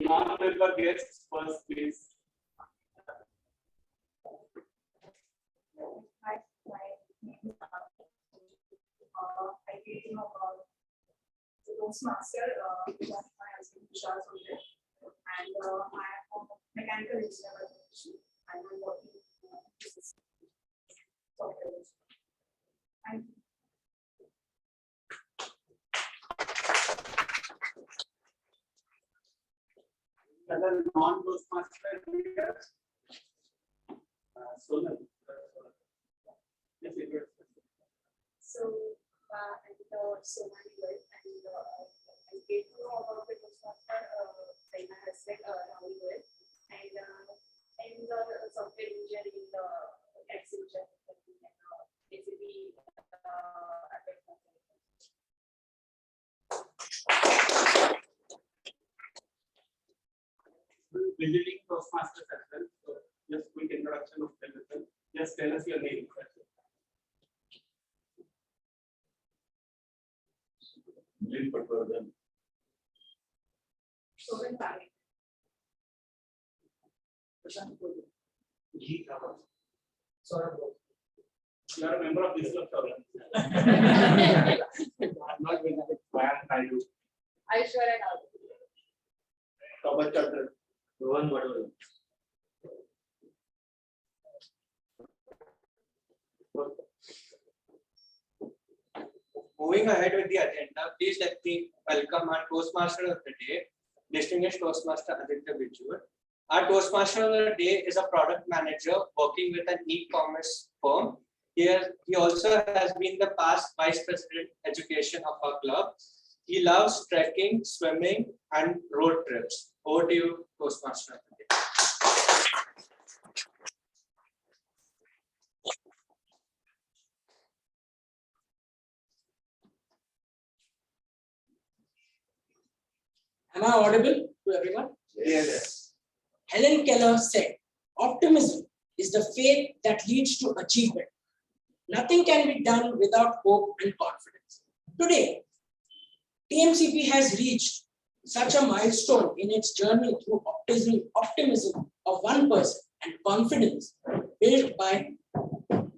Non-member guests first, please. Hi, my name is I came about the Toastmaster with my husband Vishal Soldier, and I am a mechanical engineer by profession, and I'm working in this software. Thank you. Other non-Toastmaster here. Sonal. Yes, it is. So, and so many words, and I came to know about the Toastmaster by my husband Rahul Goyal, and the software engineering, the Accenture, basically Visiting Toastmasters as well. So just quick introduction of them. Just tell us your name. Sovereign Panic. You are a member of this club, I'm not going to plan. I do. I sure and all. Thomas Chandra. Rohan Badal. Moving ahead with the agenda, please let me welcome our Toastmaster of the Day, distinguished Toastmaster Aditya Bijur. Our Toastmaster of the Day is a product manager working with an e-commerce firm. He also has been the past Vice President Education of our club. He loves trekking, swimming, and road trips. Over to you, Toastmaster of the Day. Am I audible to everyone? Yes. Helen Keller said, optimism is the faith that leads to achievement. Nothing can be done without hope and confidence. Today, TMCP has reached such a milestone in its journey through optimism of one person and confidence built by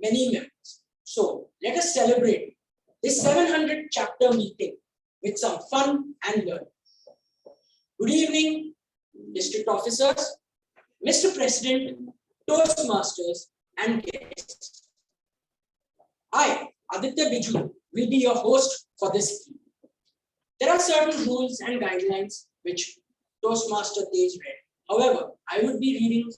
many members. So let us celebrate this 700 chapter meeting with some fun and learning. Good evening, district officers, Mr. President, Toastmasters, and guests. I, Aditya Bijur, will be your host for this evening. There are certain rules and guidelines which Toastmaster Tej read. However, I would be reading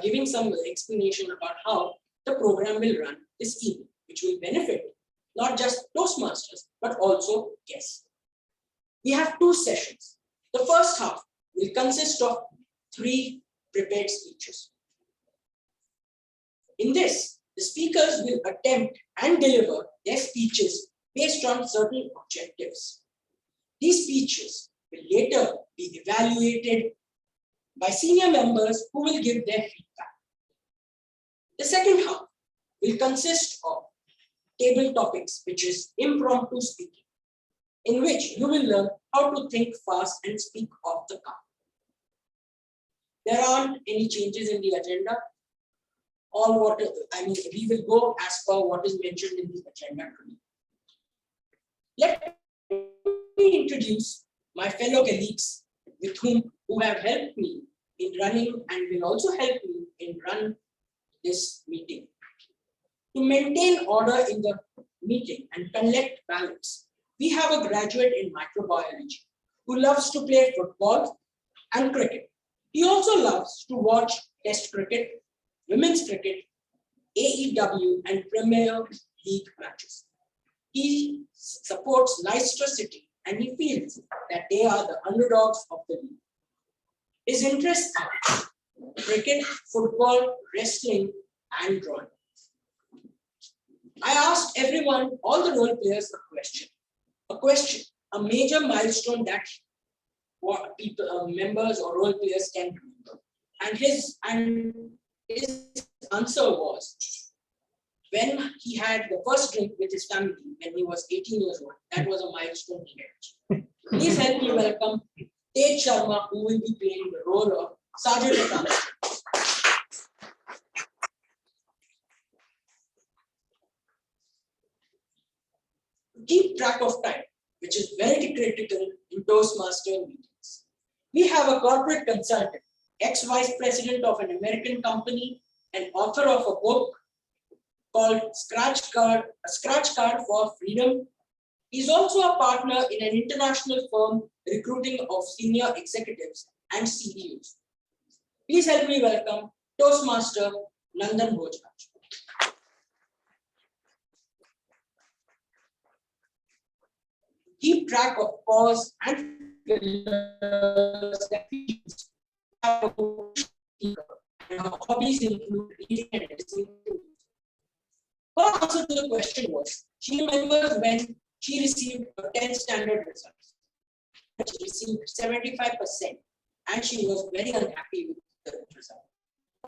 giving some explanation about how the program will run this evening, which will benefit not just Toastmasters, but also guests. We have two sessions. The first half will consist of 3 prepared speeches. In this, the speakers will attempt and deliver their speeches based on certain objectives. These speeches will later be evaluated by senior members who will give their feedback. The second half will consist of table topics, which is impromptu speaking, in which you will learn how to think fast and speak off the cuff. There aren't any changes in the agenda. We will go as per what is mentioned in the agenda today. Let me introduce my fellow colleagues who have helped me in running and will also help me in run this meeting. To maintain order in the meeting and collect balance, we have a graduate in microbiology who loves to play football and cricket. He also loves to watch Test cricket, women's cricket, AEW, and Premier League matches. He supports Leicester City and he feels that they are the underdogs of the league. His interests are cricket, football, wrestling, and drawing. I asked everyone, all the role players, a major milestone that people, members or role players can remember. And his answer was, when he had the first drink with his family when he was 18 years old. That was a milestone he reached. Please help me welcome Tej Sharma, who will be playing the role of Sergeant at Arms. To keep track of time, which is very critical in Toastmaster meetings, we have a corporate consultant, ex-vice president of an American company, and author of a book called A Scratch Card for Freedom. He's also a partner in an international firm recruiting of senior executives and CEOs. Please help me welcome Toastmaster Nandan Bhojraj. Keep track of pause and fillers that we use. Our hobbies include reading and listening. Her answer to the question was, she remembers when she received her 10th standard results. She received 75% and she was very unhappy with the result.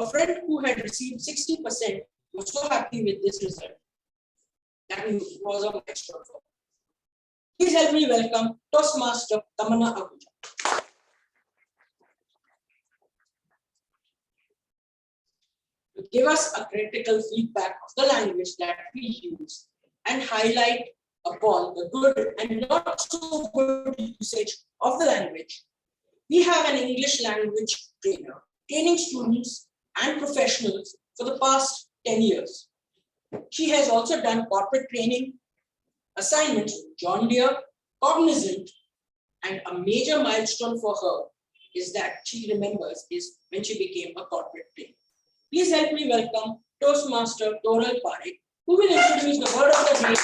A friend who had received 60% was so happy with this result that it was a milestone for her. Please help me welcome Toastmaster Tamanna Ahuja. To give us a critical feedback of the language that we use and highlight upon the good and not so good usage of the language, we have an English language trainer training students and professionals for the past 10 years. She has also done corporate training assignments with John Deere, Cognizant, and a major milestone for her is that she remembers is when she became a corporate trainer. Please help me welcome Toastmaster Toral Parekh, who will introduce the word of the day.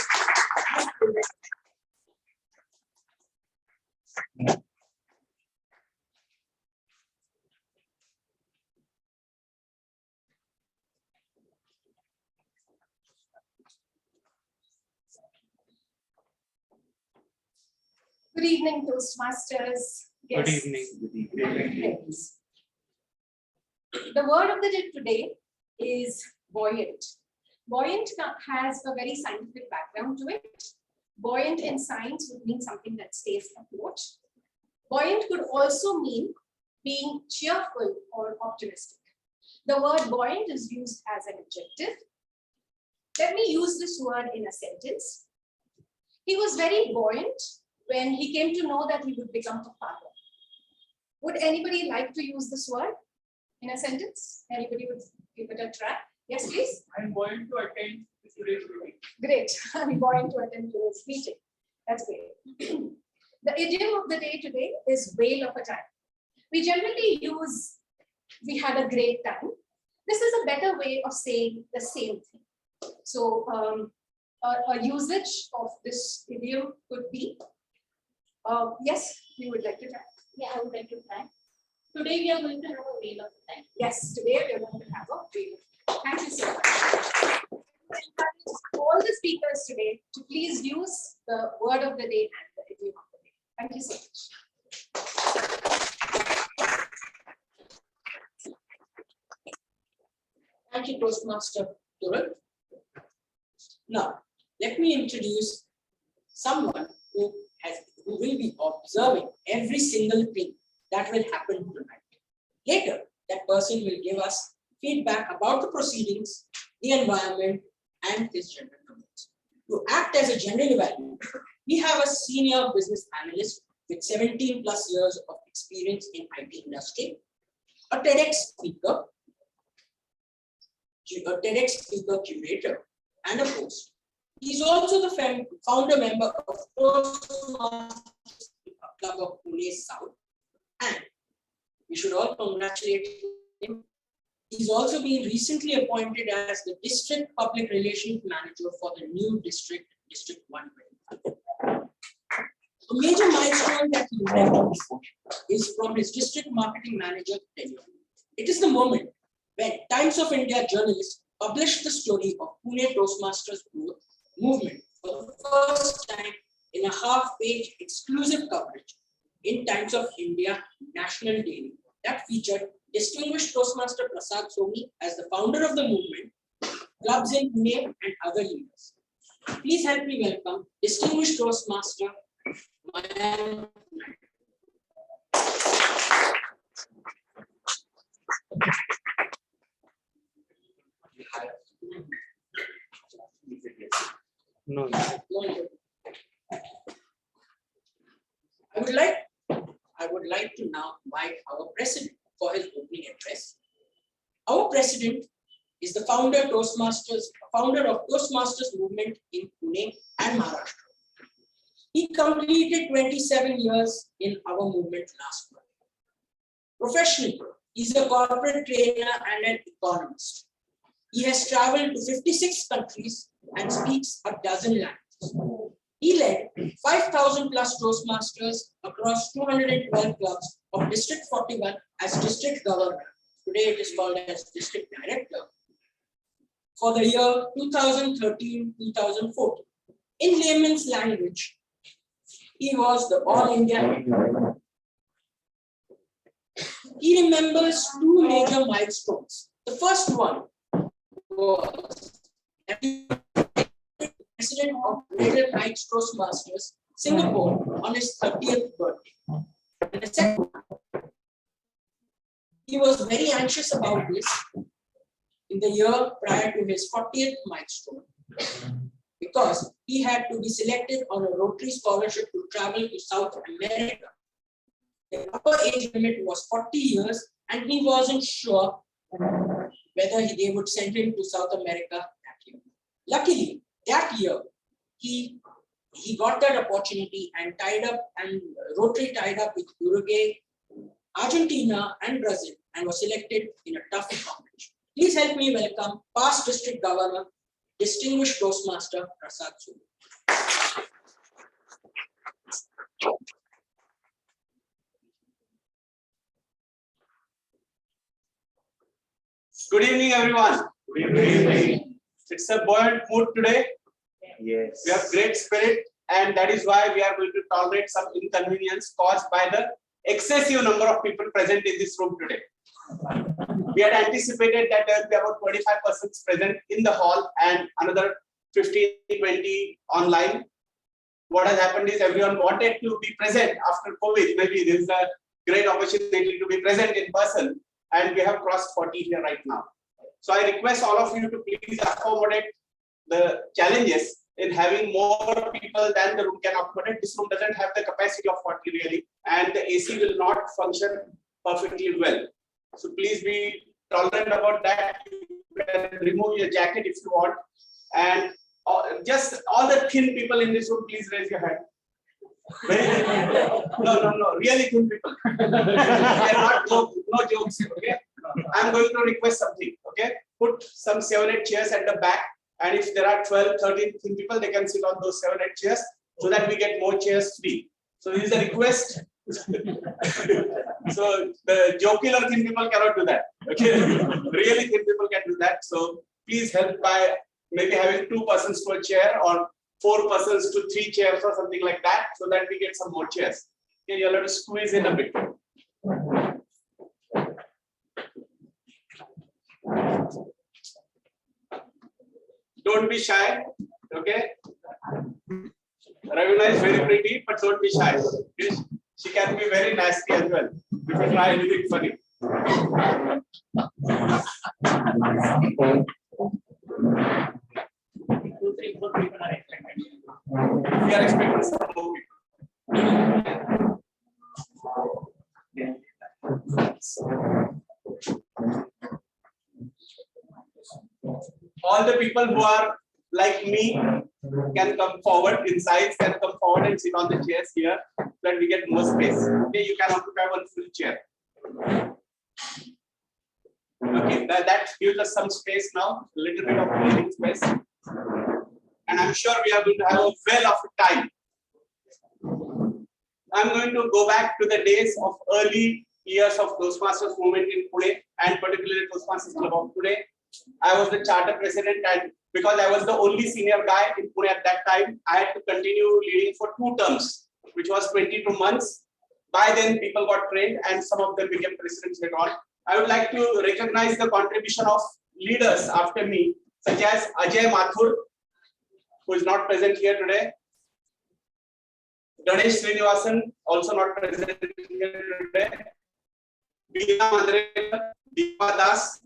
Good evening, Toastmasters. Good Yes. evening. Friends. The word of the day today is buoyant. Buoyant has a very scientific background to it. Buoyant in science would mean something that stays afloat. Buoyant could also mean being cheerful or optimistic. The word buoyant is used as an adjective. Let me use this word in a sentence. He was very buoyant when he came to know that he would become a father. Would anybody like to use this word in a sentence? Anybody would give it a try? Yes, please. I'm going to attend today's meeting. Great. I'm going to attend today's meeting. That's great. The idiom of the day today is whale of a time. We generally use, we had a great time. This is a better way of saying the same thing. So a usage of this idiom could be, yes, you would like to try? Yeah, I would like to try. Today we are going to have a whale of a time. Yes, today we are going to have a whale. Thank you so much. I encourage all the speakers today to please use the word of the day and the idiom of the day. Thank you so much. Thank you, Toastmaster Toral. Now, let me introduce someone who will be observing every single thing that will happen tonight. Later, that person will give us feedback about the proceedings, the environment, and his general comments. To act as a general evaluator, we have a senior business analyst with 17 plus years of experience in IT industry, a TEDx speaker curator, and a host. He is also the founder member of Toastmasters Club of Pune South, and we should all congratulate him. He's also been recently appointed as the District Public Relations Manager for the new District 125. A major milestone that he remembers is from his District Marketing Manager tenure. It is the moment when Times of India journalists published the story of Pune Toastmasters movement for the first time in a half-page exclusive coverage in Times of India National Daily that featured distinguished Toastmaster Prasad Somi as the founder of the movement, clubs in Pune, and other leaders. Please help me welcome distinguished Toastmaster Mayam. No. I would like to now invite our president for his opening address. Our president is the founder of Toastmasters movement in Pune and Maharashtra. He completed 27 years in our movement last month. Professionally, he is a corporate trainer and an economist. He has traveled to 56 countries and speaks a dozen languages. He led 5,000 plus Toastmasters across 212 clubs of District 41 as district governor. Today it is called as district director for the year 2013-2014. In layman's language, he was the All India. He remembers two major milestones. The first one was president of Greater Heights Toastmasters, Singapore, on his 30th birthday. And the second, he was very anxious about this in the year prior to his 40th milestone, because he had to be selected on a Rotary scholarship to travel to South America. The upper age limit was 40 years, and he wasn't sure whether they would send him to South America that year. Luckily, that year, he got that opportunity and Rotary tied up with Uruguay, Argentina, and Brazil, and was selected in a tough competition. Please help me welcome past district governor, distinguished Toastmaster Prasad Suri. Good evening, everyone. Good evening. It's a buoyant mood today. Yes. We have great spirit, and that is why we are going to tolerate some inconvenience caused by the excessive number of people present in this room today. We had anticipated that there will be about 25 persons present in the hall and another 15-20 online. What has happened is everyone wanted to be present after COVID. Maybe this is a great opportunity to be present in person, and we have crossed 40 here right now. So I request all of you to please accommodate the challenges in having more people than the room can accommodate. This room doesn't have the capacity of 40 really, and the AC will not function perfectly well. So please be tolerant about that. You can remove your jacket if you want. And just all the thin people in this room, please raise your hand. No, really thin people. No jokes, okay? I'm going to request something, okay? Put some 7-8 chairs at the back, and if there are 12, 13 thin people, they can sit on those 7-8 chairs so that we get more chairs free. So this is a request. So the jocular thin people cannot do that, okay? Really thin people can do that. So please help by maybe having 2 persons to a chair or 4 persons to 3 chairs or something like that, so that we get some more chairs. Okay, you'll have to squeeze in a bit. Don't be shy, okay? Ravina is very pretty, but don't be shy. Okay? She can be very nasty as well if you try anything funny. We are expecting some more people. All the people who are like me can come forward, insides can come forward and sit on the chairs here so that we get more space. Okay, you can occupy one full chair. Okay, that gives us some space now, a little bit of breathing space. And I'm sure we are going to have a well of time. I'm going to go back to the days of early years of Toastmasters movement in Pune, and particularly Toastmasters Club of Pune. I was the charter president, and because I was the only senior guy in Pune at that time, I had to continue leading for 2 terms, which was 22 months. By then, people got trained and some of them became presidents later on. I would like to recognize the contribution of leaders after me, such as Ajay Mathur, who is not present here today. Ganesh Srinivasan, also not present here today. Veena Mandrekar, Deepa Das,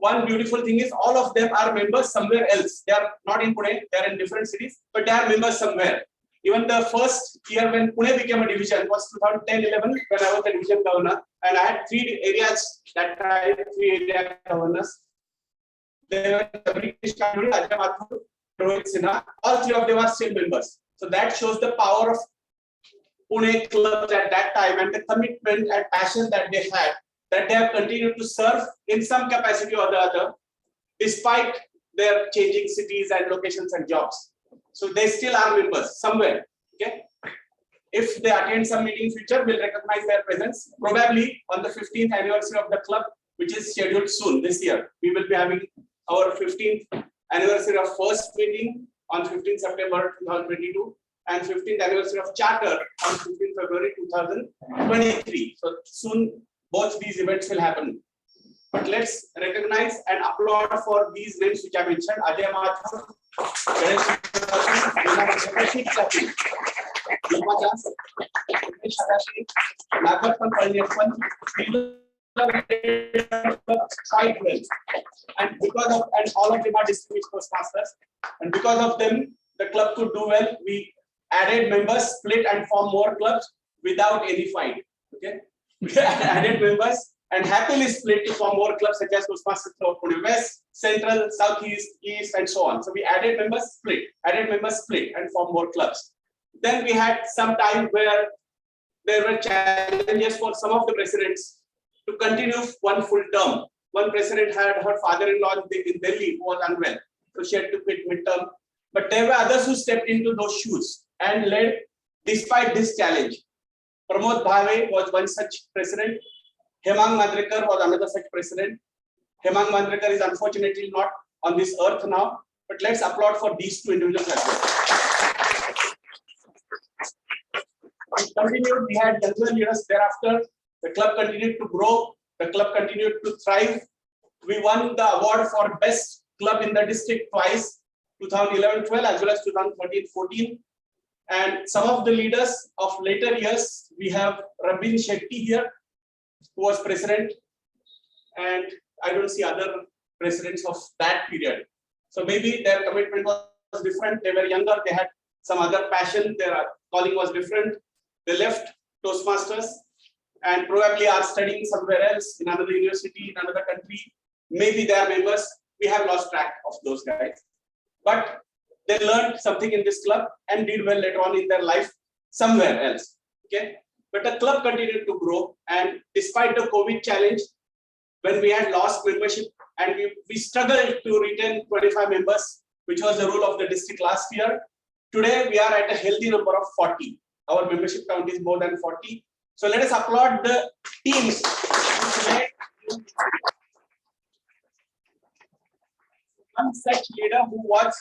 one beautiful thing is all of them are members somewhere else. They are not in Pune, they are in different cities, but they are members somewhere. Even the first year when Pune became a division was 2010-11 when I was the division governor, and I had 3 areas that time, 3 area governors. They were Rohit Sinha. All 3 of them are still members. So that shows the power of Pune clubs at that time and the commitment and passion that they had, that they have continued to serve in some capacity or the other, despite their changing cities and locations and jobs. So they still are members somewhere. Okay. If they attend some meeting in future, we'll recognize their presence. Probably on the 15th anniversary of the club, which is scheduled soon this year. We will be having our 15th anniversary of first meeting on 15th September 2022 and 15th anniversary of charter on 15th February 2023. So soon both these events will happen. But let's recognize and applaud for these names which I mentioned. Ajay Mathur, Nagappan, quite well. And because of, and all of them are distinguished Toastmasters, and because of them, the club could do well. We added members, split and form more clubs without any fight. Okay, we added members and happily split to form more clubs such as Toastmasters Club of Pune West, Central, Southeast, East, and so on. So we added members, split, and form more clubs. Then we had some time where there were challenges for some of the presidents to continue one full term. One president had her father-in-law in Delhi who was unwell, so she had to quit midterm. But there were others who stepped into those shoes and led despite this challenge. Pramod Bhave was one such president. Hemang Mandrekar was another such president. Hemang Mandrekar is unfortunately not on this earth now, but let's applaud for these 2 individuals as well. We continued, we had younger leaders thereafter. The club continued to grow, the club continued to thrive. We won the award for best club in the district twice, 2011-12 as well as 2013-14. And some of the leaders of later years, we have Rabin Shetty here, who was president, and I don't see other presidents of that period. So maybe their commitment was different. They were younger, they had some other passion, their calling was different. They left Toastmasters and probably are studying somewhere else in another university, in another country. Maybe they are members. We have lost track of those guys. But they learned something in this club and did well later on in their life somewhere else. Okay. But the club continued to grow, and despite the COVID challenge, when we had lost membership and we struggled to retain 25 members, which was the rule of the district last year, today we are at a healthy number of 40. Our membership count is more than 40. So let us applaud the teams. One such leader who was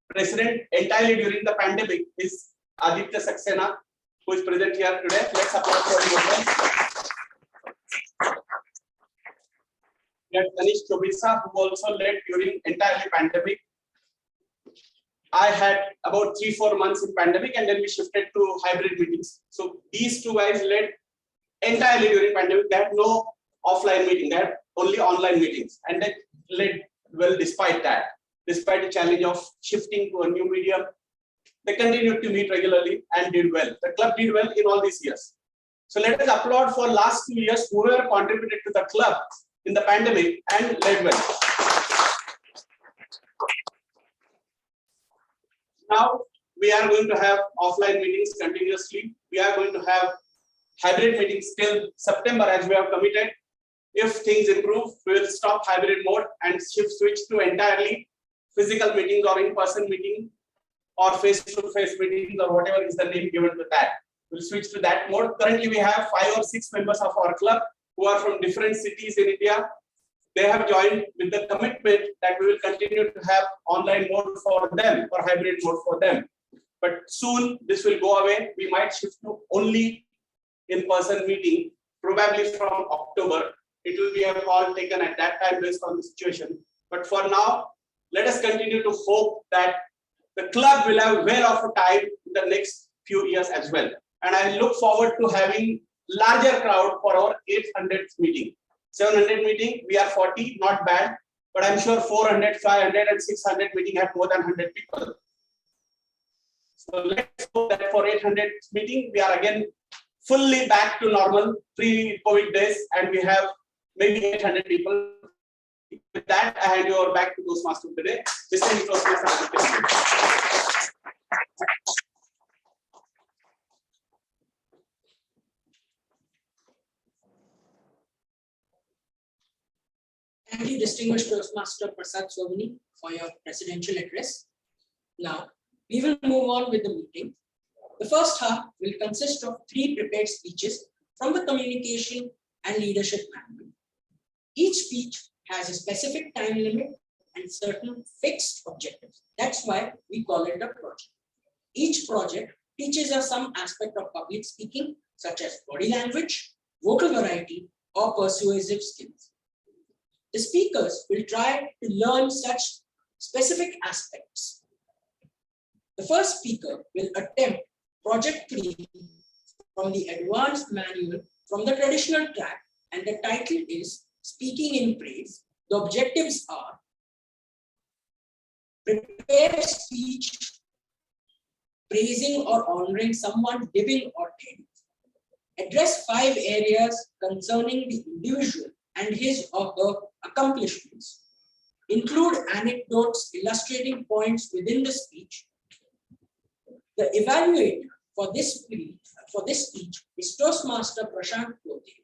president entirely during the pandemic is Aditya Saxena, who is present here today. Let's applaud for him. We have Anish Chobisa, who also led during entirely pandemic. I had about 3-4 months in pandemic, and then we shifted to hybrid meetings. So these 2 guys led entirely during pandemic. They had no offline meeting, they had only online meetings, and they led well despite that. Despite the challenge of shifting to a new medium, they continued to meet regularly and did well. The club did well in all these years. So let us applaud for last 2 years whoever contributed to the club in the pandemic and led well. Now we are going to have offline meetings continuously. We are going to have hybrid meetings till September as we have committed. If things improve, we will stop hybrid mode and switch to entirely physical meetings or in-person meeting or face-to-face meetings or whatever is the name given to that. We'll switch to that mode. Currently, we have 5 or 6 members of our club who are from different cities in India. They have joined with the commitment that we will continue to have online mode for them or hybrid mode for them. But soon this will go away. We might shift to only in-person meeting, probably from October. It will be a call taken at that time based on the situation. But for now, let us continue to hope that the club will have well of a time in the next few years as well. And I look forward to having larger crowd for our 800th meeting. 700 meeting, we are 40, not bad. but I'm sure 400, 500 and 600 meeting have more than 100 people. So let's hope that for 800 meeting, we are again fully back to normal pre-COVID days, and we have maybe 800 people. With that, I hand you over back to Toastmasters today. This is Toastmasters. Thank you, distinguished Toastmaster Prasad Sobhani, for your presidential address. Now, we will move on with the meeting. The first half will consist of 3 prepared speeches from the communication and leadership manual. Each speech has a specific time limit and certain fixed objectives. That's why we call it a project. Each project teaches us some aspect of public speaking, such as body language, vocal variety, or persuasive skills. The speakers will try to learn such specific aspects. The first speaker will attempt project 3 from the advanced manual from the traditional track, and the title is Speaking in Praise. The objectives are: prepare a speech praising or honoring someone living or dead. Address 5 areas concerning the individual and his or her accomplishments. Include anecdotes illustrating points within the speech. The evaluator for this speech is Toastmaster Prashant Kote.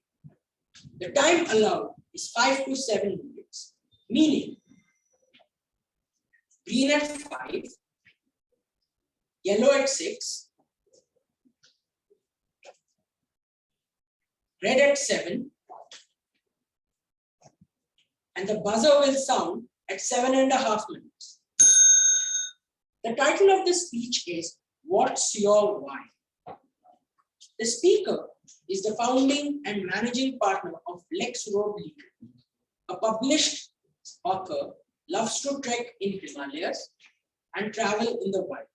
The time allowed is 5 to 7 minutes, meaning green at 5, yellow at 6, red at 7, and the buzzer will sound at 7.5 minutes. The title of the speech is What's Your Why? The speaker is the founding and managing partner of Lex Road Legal. A published author, loves to trek in Himalayas and travel in the world.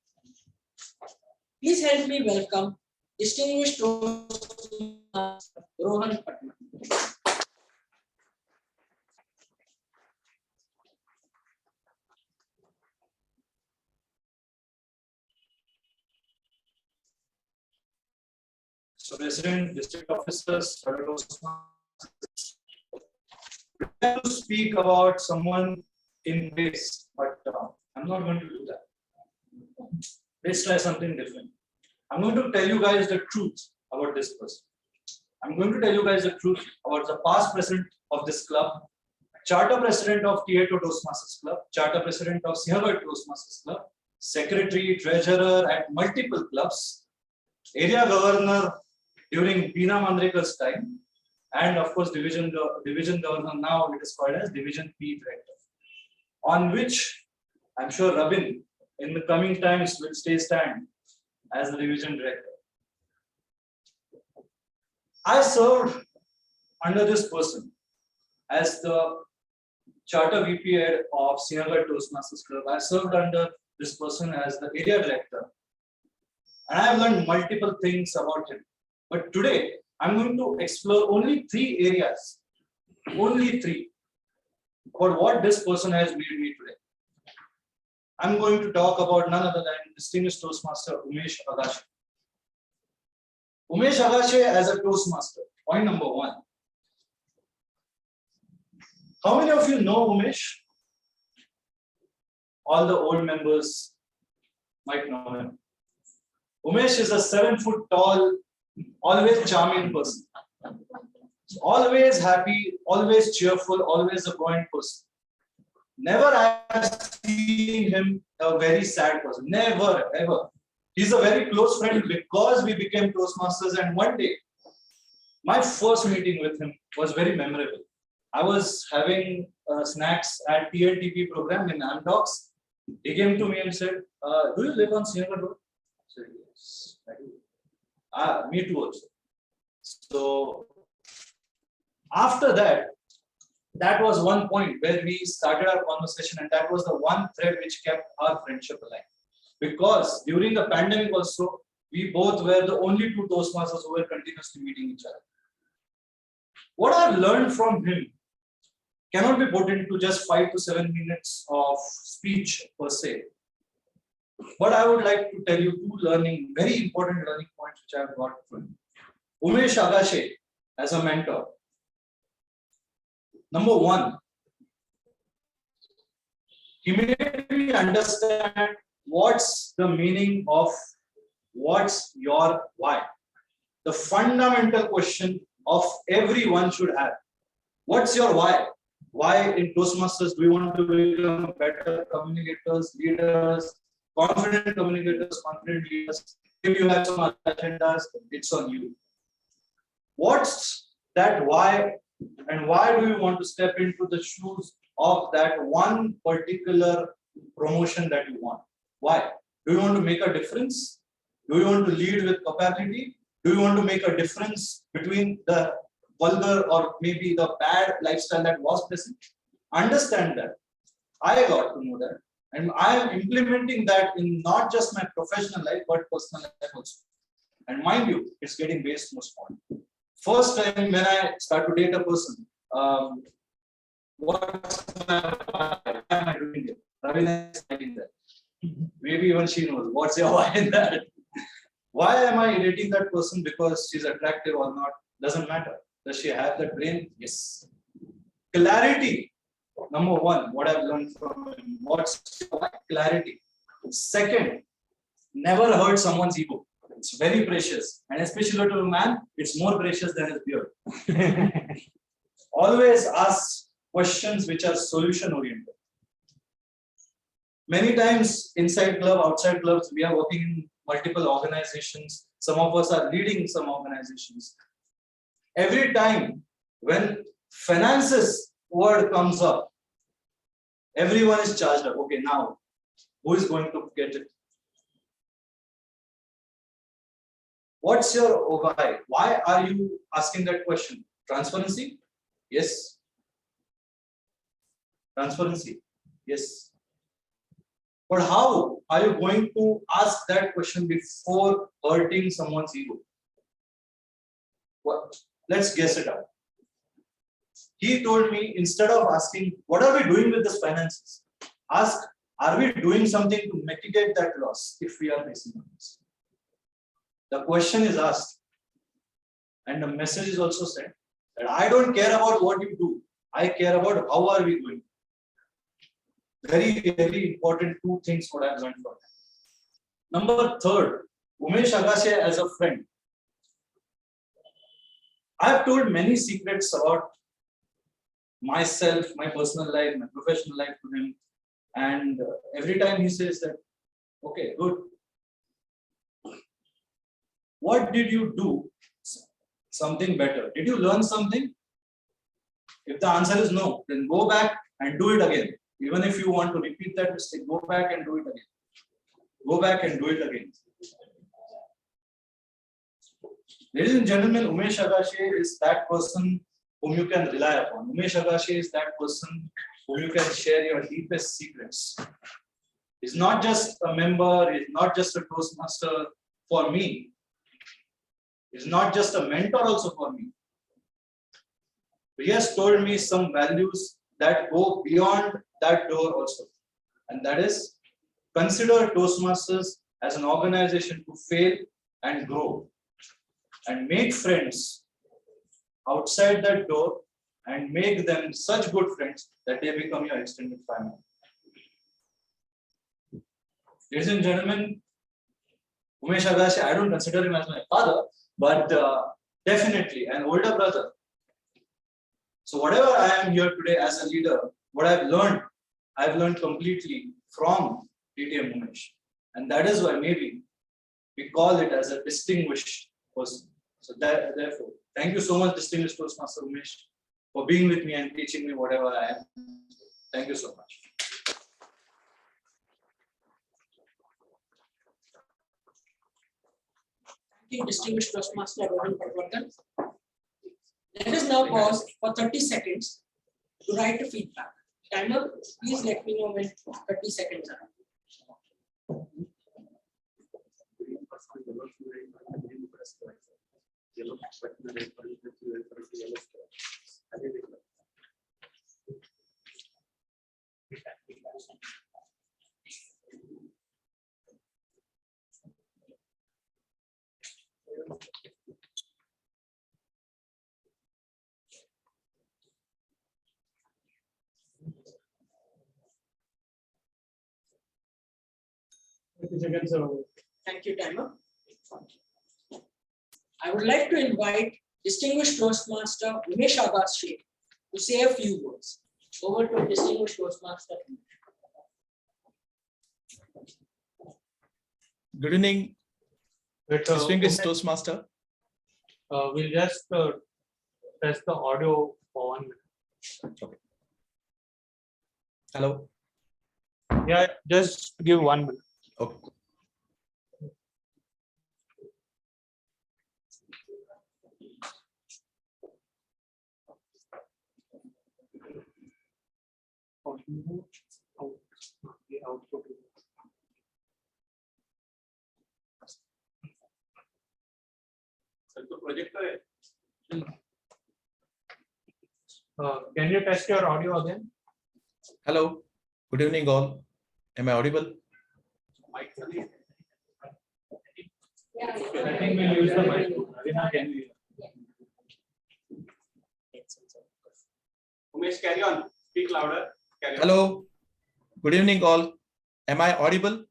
Please help me welcome distinguished Toastmaster Rohan Patna. So, President, district officers, to speak about someone in place, but I'm not going to do that. Let's try something different. I'm going to tell you guys the truth about this person. I'm going to tell you guys the truth about the past president of this club, charter president of T8 Toastmasters Club, charter president of Sinhagarh Toastmasters Club, secretary, treasurer at multiple clubs, area governor during Beena Mandrekar's time, and of course division governor, now it is called as Division P director, on which I'm sure Rabin in the coming times will stand as the division director. I served under this person as the charter VP of Sinhagarh Toastmasters Club. I served under this person as the area director, and I have learned multiple things about him. But today, I'm going to explore only 3 areas, only 3, about what this person has made me today. I'm going to talk about none other than distinguished Toastmaster Umesh Agashe. Umesh Agashe as a Toastmaster, point number 1. How many of you know Umesh? All the old members might know him. Umesh is a 7 foot tall, always charming person. Always happy, always cheerful, always a buoyant person. Never have seen him a very sad person. Never, ever. He's a very close friend because we became Toastmasters, and one day, my first meeting with him was very memorable. I was having snacks at TLTP program in Amdocs. He came to me and said, do you live on Sinhagarh Road? I said, yes, I do. Me too also. So after that, that was one point where we started our conversation, and that was the one thread which kept our friendship alive. Because during the pandemic also, we both were the only 2 Toastmasters who were continuously meeting each other. What I've learned from him cannot be put into just 5 to 7 minutes of speech per se. But I would like to tell you two very important learning points which I have got from Umesh Agashe as a mentor. Number one, he made me understand what's the meaning of what's your why. The fundamental question of everyone should have. What's your why? Why in Toastmasters do you want to become better communicators, leaders, confident communicators, confident leaders? If you have some other agendas, it's on you. What's that why, and why do you want to step into the shoes of that one particular promotion that you want? Why? Do you want to make a difference? Do you want to lead with capability? Do you want to make a difference between the vulgar or maybe the bad lifestyle that was present? Understand that. I got to know that. And I am implementing that in not just my professional life, but personal life also. And mind you, it's getting based most on. First time when I start to date a person, why am I doing it? Ravina is saying that. Maybe even she knows what's your why in that. Why am I dating that person? Because she's attractive or not? Doesn't matter. Does she have that brain? Yes. Clarity. Number one, what I've learned from him. What's clarity? Second, never hurt someone's ego. It's very precious. And especially to a man, it's more precious than his beard. Always ask questions which are solution oriented. Many times inside club, outside clubs, we are working in multiple organizations. Some of us are leading some organizations. Every time when finances word comes up, everyone is charged up. Okay, now who is going to get it? What's your why? Why are you asking that question? Transparency? Yes. Transparency? Yes. But how are you going to ask that question before hurting someone's ego? What? Let's guess it out. He told me, instead of asking, what are we doing with this finances? Ask, are we doing something to mitigate that loss if we are facing loss? The question is asked. And the message is also said that I don't care about what you do. I care about how are we doing. Very, very important two things what I've learned from him. Number third, Umesh Agashe as a friend. I've told many secrets about myself, my personal life, my professional life to him. And every time he says that, okay, good. What did you do? Something better. Did you learn something? If the answer is no, then go back and do it again. Even if you want to repeat that mistake, go back and do it again. Go back and do it again. Ladies and gentlemen, Umesh Agashe is that person whom you can rely upon. Umesh Agashe is that person whom you can share your deepest secrets. He's not just a member, he's not just a Toastmaster for me. He's not just a mentor also for me. He has told me some values that go beyond that door also. And that is, consider Toastmasters as an organization to fail and grow. And make friends outside that door and make them such good friends that they become your extended family. Ladies and gentlemen, Umesh Agashe, I don't consider him as my father, but definitely an older brother. So whatever I am here today as a leader, what I've learned completely from DTM Umesh. And that is why maybe we call it as a distinguished person. So therefore, thank you so much, distinguished Toastmaster Umesh, for being with me and teaching me whatever I am. Thank you so much. Thank you, distinguished Toastmaster Rohan Patwardhan. Let us now pause for 30 seconds to write a feedback. Timer, please let me know when 30 seconds are. Thank you, timer. I would like to invite distinguished Toastmaster Umesh Agashe to say a few words. Over to distinguished Toastmaster. Good evening, distinguished Umesh, Toastmaster. we'll just test the audio for 1 minute. Hello. Yeah, just give 1 minute. Okay. Can you test your audio again? Hello. Good evening, all. Am I audible? I think we'll use the mic. Ravina, can you? Umesh, carry on. Speak louder. Carry on. Hello. Good evening, all. Am I audible?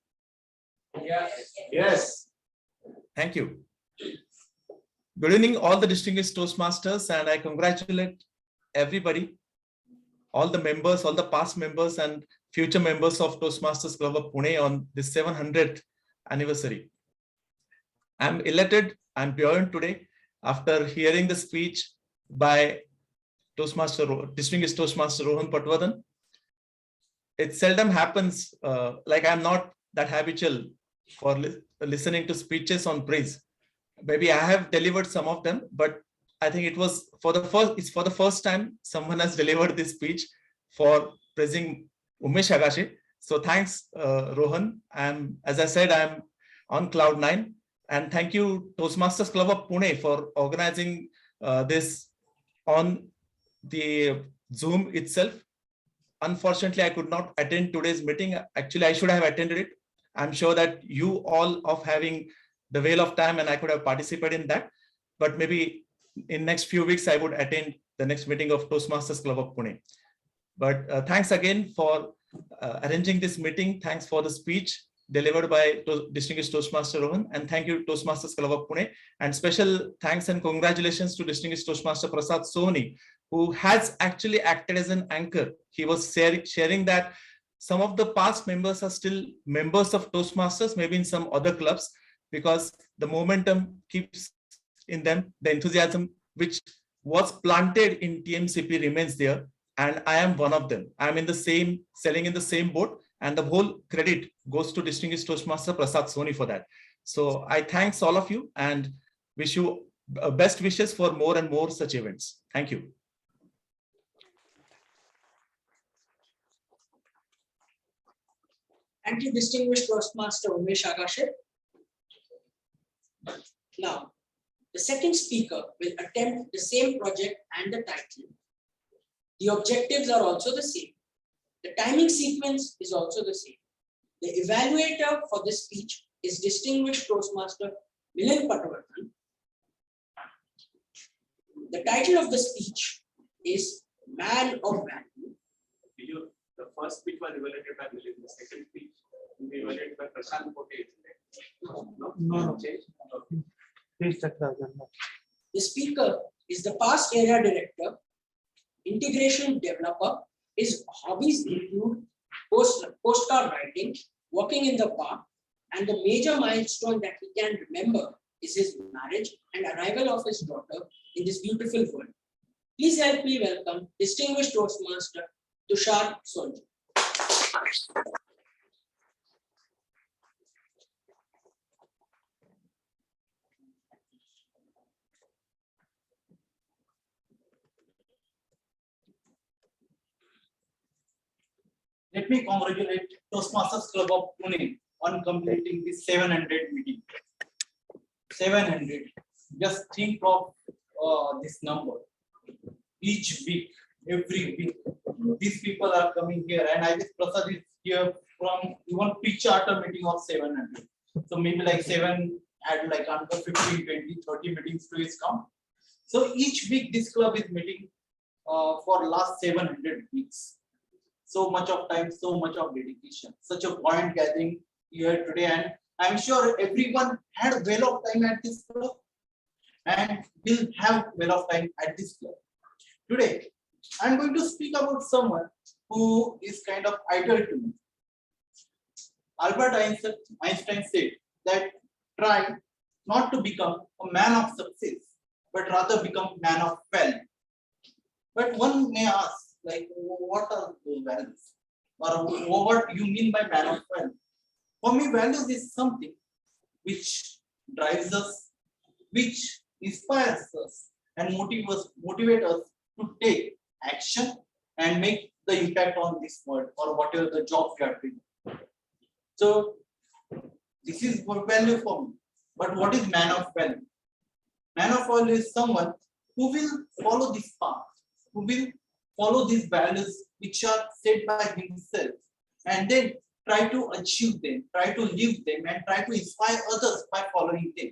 Yes. Thank you. Good evening, all the distinguished Toastmasters, and I congratulate everybody, all the members, all the past members and future members of Toastmasters Club of Pune on this 700th anniversary. I'm elated, I'm buoyant today after hearing the speech by distinguished Toastmaster Rohan Patwardhan. It seldom happens, like I'm not that habitual for listening to speeches on praise. Maybe I have delivered some of them, but I think it's for the first time someone has delivered this speech for praising Umesh Agashe. So thanks, Rohan. As I said, I'm on cloud 9. And thank you, Toastmasters Club of Pune, for organizing this on the Zoom itself. Unfortunately, I could not attend today's meeting. Actually, I should have attended it. I'm sure that you all of having the veil of time and I could have participated in that. But maybe in next few weeks, I would attend the next meeting of Toastmasters Club of Pune. But thanks again for arranging this meeting. Thanks for the speech delivered by distinguished Toastmaster Rohan, and thank you Toastmasters Club of Pune, and special thanks and congratulations to distinguished Toastmaster Prasad Sohni, who has actually acted as an anchor. He was sharing that some of the past members are still members of Toastmasters, maybe in some other clubs, because the momentum keeps in them, the enthusiasm which was planted in TMCP remains there, and I am one of them. I'm in the same, selling in the same boat, and the whole credit goes to distinguished Toastmaster Prasad Sohni for that. So I thanks all of you and wish you best wishes for more and more such events. Thank you. Thank you, distinguished Toastmaster Umesh Agashe. Now, the second speaker will attempt the same project and the title. The objectives are also the same. The timing sequence is also the same. The evaluator for this speech is distinguished Toastmaster Milind Patwardhan. The title of the speech is Man of Value. The first speech was evaluated by Milind. The second speech will be evaluated by Prashant Pote. No change. Please check the agenda. The speaker is the past area director, integration developer. His hobbies include postcard writing, walking in the park, and the major milestone that he can remember is his marriage and arrival of his daughter in this beautiful world. Please help me welcome distinguished Toastmaster Tushar Sonji. Let me congratulate Toastmasters Club of Pune on completing the 700 meeting. 700. Just think of this number. Each week, every week, these people are coming here, and I guess Prasad is here from even pre-charter meeting of 700. So maybe like 7 had like another 15, 20, 30 meetings to his count. So each week this club is meeting for last 700 weeks. So much of time, so much of dedication, such a buoyant gathering, here today, and I'm sure everyone had well of time at this club and will have well of time at this club. Today, I'm going to speak about someone who is kind of idol to me. Albert Einstein said that try not to become a man of success, but rather become man of value. But one may ask, like, what are those values? Or what you mean by man of value? For me, values is something which drives us, which inspires us, and motivate us to take action and make the impact on this world or whatever the job we are doing. So this is what value for me. But what is man of value? Man of value is someone who will follow this path, who will follow these values which are set by himself, and then try to achieve them, try to live them, and try to inspire others by following them.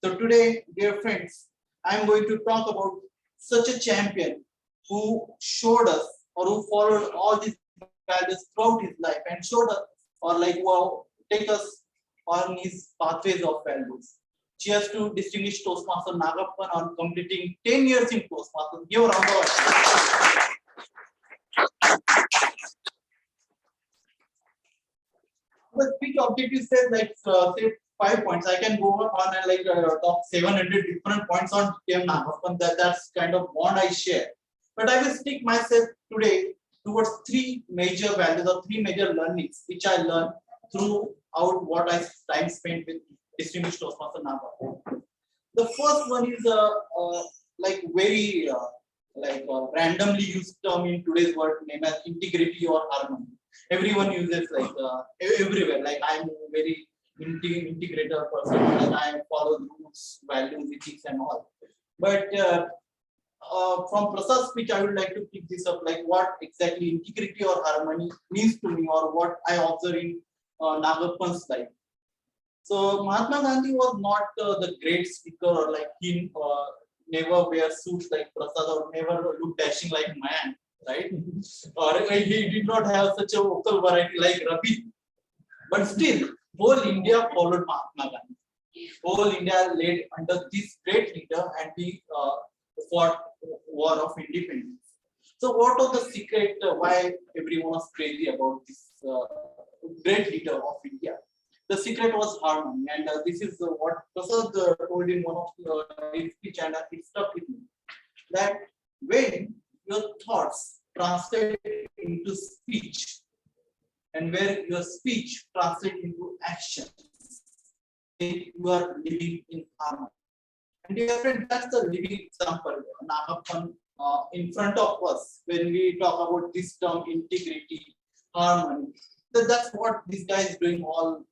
So today, dear friends, I am going to talk about such a champion who showed us or who followed all these values throughout his life and showed us or like wow, take us on his pathways of values. Cheers to distinguished Toastmaster Nagappan on completing 10 years in Toastmasters. Give a round of applause. The speech objective says like say 5 points. I can go on and like talk 700 different points on TM Nagappan. That's kind of bond I share. But I will stick myself today towards 3 major values or 3 major learnings which I learned throughout what I time spent with distinguished Toastmaster Nagappan. The first one is like very randomly used term in today's world named as integrity or harmony. Everyone uses like everywhere. Like I'm a very integrator person and I follow rules, values, ethics, and all. But from Prasad's speech, I would like to pick this up, like what exactly integrity or harmony means to me, or what I observe in Nagappan's life. So Mahatma Gandhi was not the great speaker, or like he never wear suits like Prasad, or never look dashing like man, right? Or he did not have such a vocal variety like Ravi. But still, whole India followed Mahatma Gandhi. Whole India led under this great leader, and we fought war of independence. So what was the secret why everyone was crazy about this great leader of India? The secret was harmony, and this is what Prasad told in one of his speech, and it stuck with me. That when your thoughts translate into speech, and where your speech translates into action, you are living in harmony. And dear friend, that's the living example, Nagappan, in front of us when we talk about this term integrity, harmony. So that's what this guy is doing all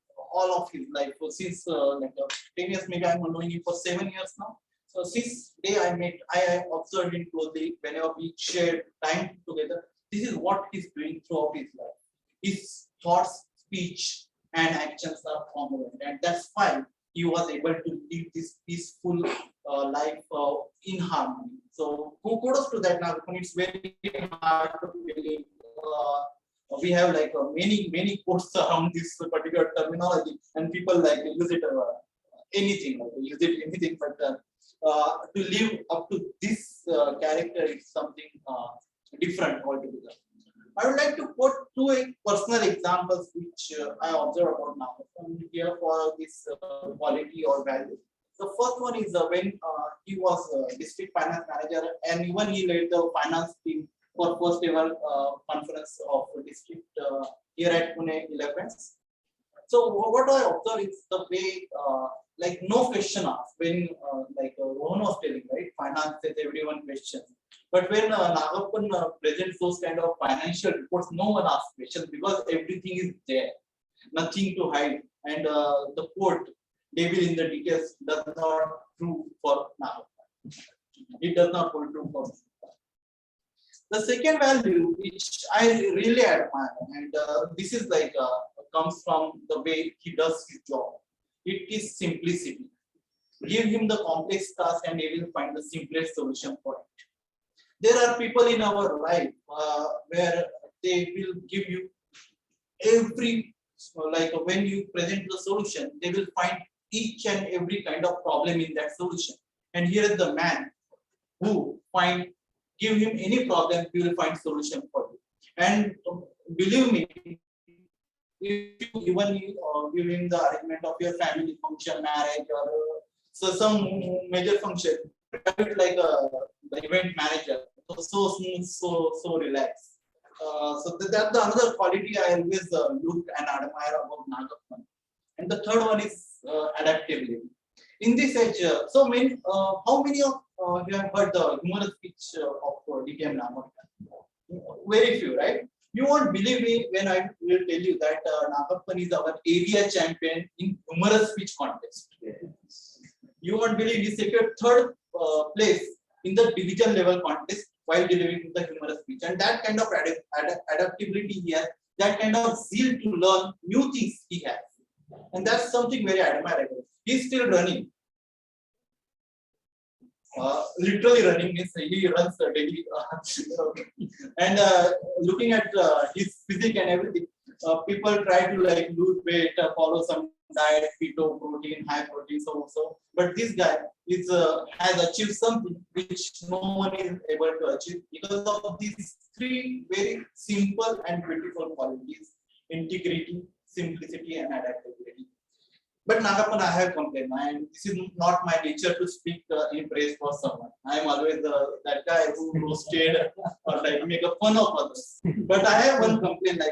of his life. So since 10 years, maybe I'm knowing him for 7 years now. So since day I observed him closely whenever we shared time together. This is what he's doing throughout his life. His thoughts, speech, and actions are congruent, and that's why he was able to live this peaceful life in harmony. So kudos to that. Now it's very hard to believe. We have like many quotes around this particular terminology, and people like use it anything, but to live up to this character is something different altogether. I would like to quote 2 personal examples which I observed about Nagappan here for this quality or value. The first one is when he was district finance manager, and even he led the finance team for first ever conference of district here at Pune 11. So what I observe is the way like no question asked when like Rohan was telling, right, finances everyone questions. But when Nagappan presents those kind of financial reports, no one asks questions because everything is there, nothing to hide. And the quote, "Devil in the details," does not true for Nagappan. It does not hold true for me. The second value which I really admire, and this is like comes from the way he does his job. It is simplicity. Give him the complex task and he will find the simplest solution for it. There are people in our life where they will give you every So like when you present the solution, they will find each and every kind of problem in that solution. And here is the man who give him any problem, he will find solution for you. And believe me, if you give him the arrangement of your family function, marriage, or so some major function, like the event manager, so smooth, so relaxed. That's the another quality I always look and admire about Nagappan. And the third one is adaptability. In this age, how many of you have heard the humorous speech of DTM Nagappan? Very few, right? You won't believe me when I will tell you that Nagappan is our area champion in humorous speech contest. You won't believe he secured third place in the division level contest while delivering the humorous speech. And that kind of adaptability he has, that kind of zeal to learn new things he has. And that's something very admirable. He's still running. Literally running means he runs daily. And looking at his physique and everything, people try to like lose weight, follow some diet, keto, protein, high protein, so. But this guy has achieved something which no one is able to achieve because of these three very simple and beautiful qualities: integrity, simplicity, and adaptability. But Nagappan, I have complained, and this is not my nature to speak in praise for someone. I am always that guy who roasted or like make a fun of others. But I have one complaint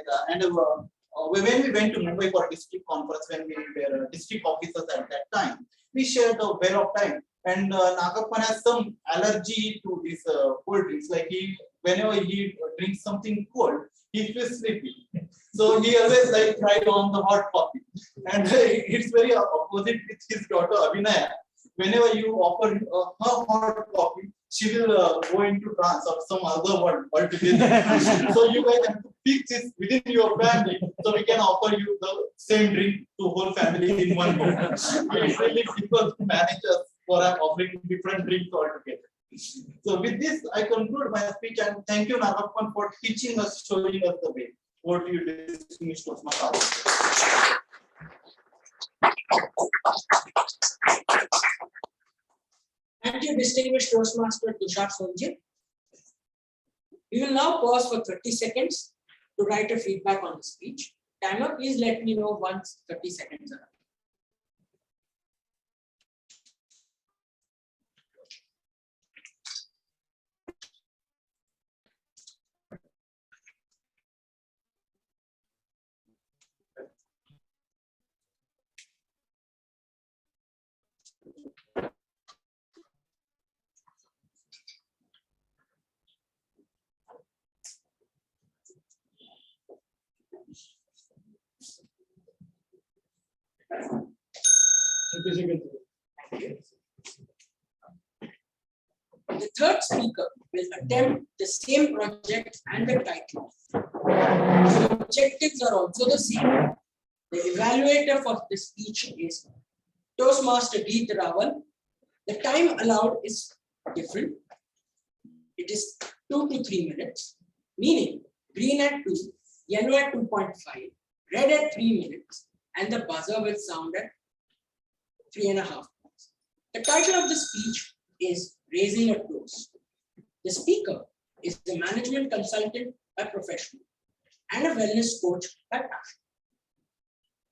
when we went to Mumbai for district conference, when we were district officers at that time, we shared a well of time. And Nagappan has some allergy to these cold drinks. Like whenever he drinks something cold, he feels sleepy. So he always like tried on the hot coffee. And it's very opposite with his daughter Abhinaya. Whenever you offer her hot coffee, she will go into trance or some other world altogether. So you guys have to fix this within your family, so we can offer you the same drink to whole family in one go. It's really difficult to manage us for offering different drinks altogether. So with this, I conclude my speech and thank you, Nagappan, for teaching us, showing us the way. Over to you, distinguished Toastmasters. Thank you, distinguished Toastmaster Tushar Sonji. We will now pause for 30 seconds to write a feedback on the speech. Timer, please let me know once 30 seconds are up. The third speaker will attempt the same project and the title. The objectives are also the same. The evaluator for the speech is Toastmaster D. Raval. The time allowed is different. It is 2 to 3 minutes, meaning green at 2, yellow at 2.5, red at 3 minutes, and the buzzer will sound at 3.5 minutes. The title of the speech is Raising a Toast. The speaker is a management consultant by profession and a wellness coach by passion.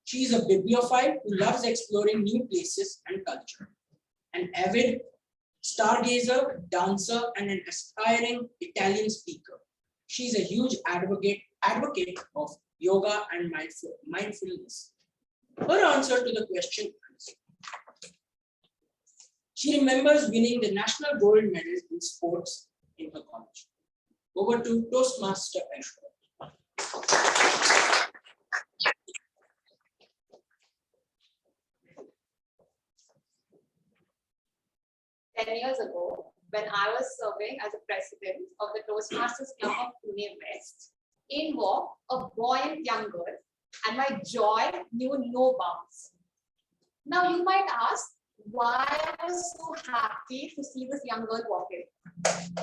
She is a bibliophile who loves exploring new places and culture, an avid stargazer, dancer, and an aspiring Italian speaker. She is a huge advocate of yoga and mindfulness. Her answer to the question is, she remembers winning the national gold medal in sports in her college. Over to Toastmaster Ashwin. 10 years ago, when I was serving as a president of the Toastmasters Club of Pune West, in walked a buoyant young girl, and my joy knew no bounds. Now you might ask, why I was so happy to see this young girl walking.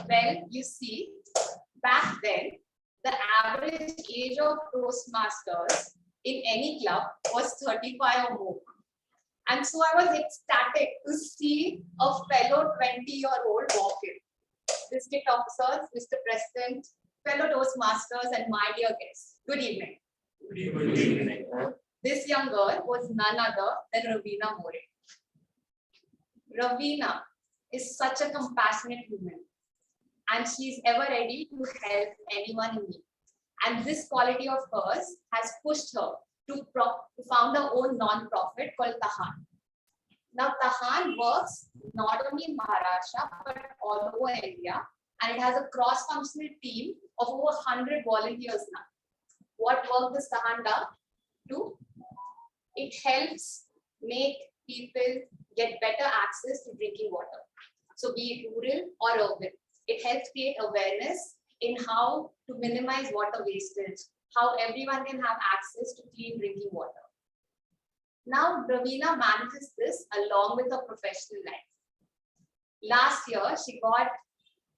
Well, you see, back then, the average age of Toastmasters in any club was 35 or more. And so I was ecstatic to see a fellow 20-year-old walk in. District officers, Mr. President, fellow Toastmasters, and my dear guests. Good evening. Good evening. This young girl was none other than Ravina More. Ravina is such a compassionate human, and she's ever ready to help anyone in need. And this quality of hers has pushed her to found her own non-profit called Tahan. Now, Tahan works not only in Maharashtra, but all over India, and it has a cross-functional team of over 100 volunteers now. What work does Tahan do? It helps make people get better access to drinking water. So be it rural or urban, it helps create awareness in how to minimize water wastage, how everyone can have access to clean drinking water. Now, Ravina manages this along with her professional life. Last year, she got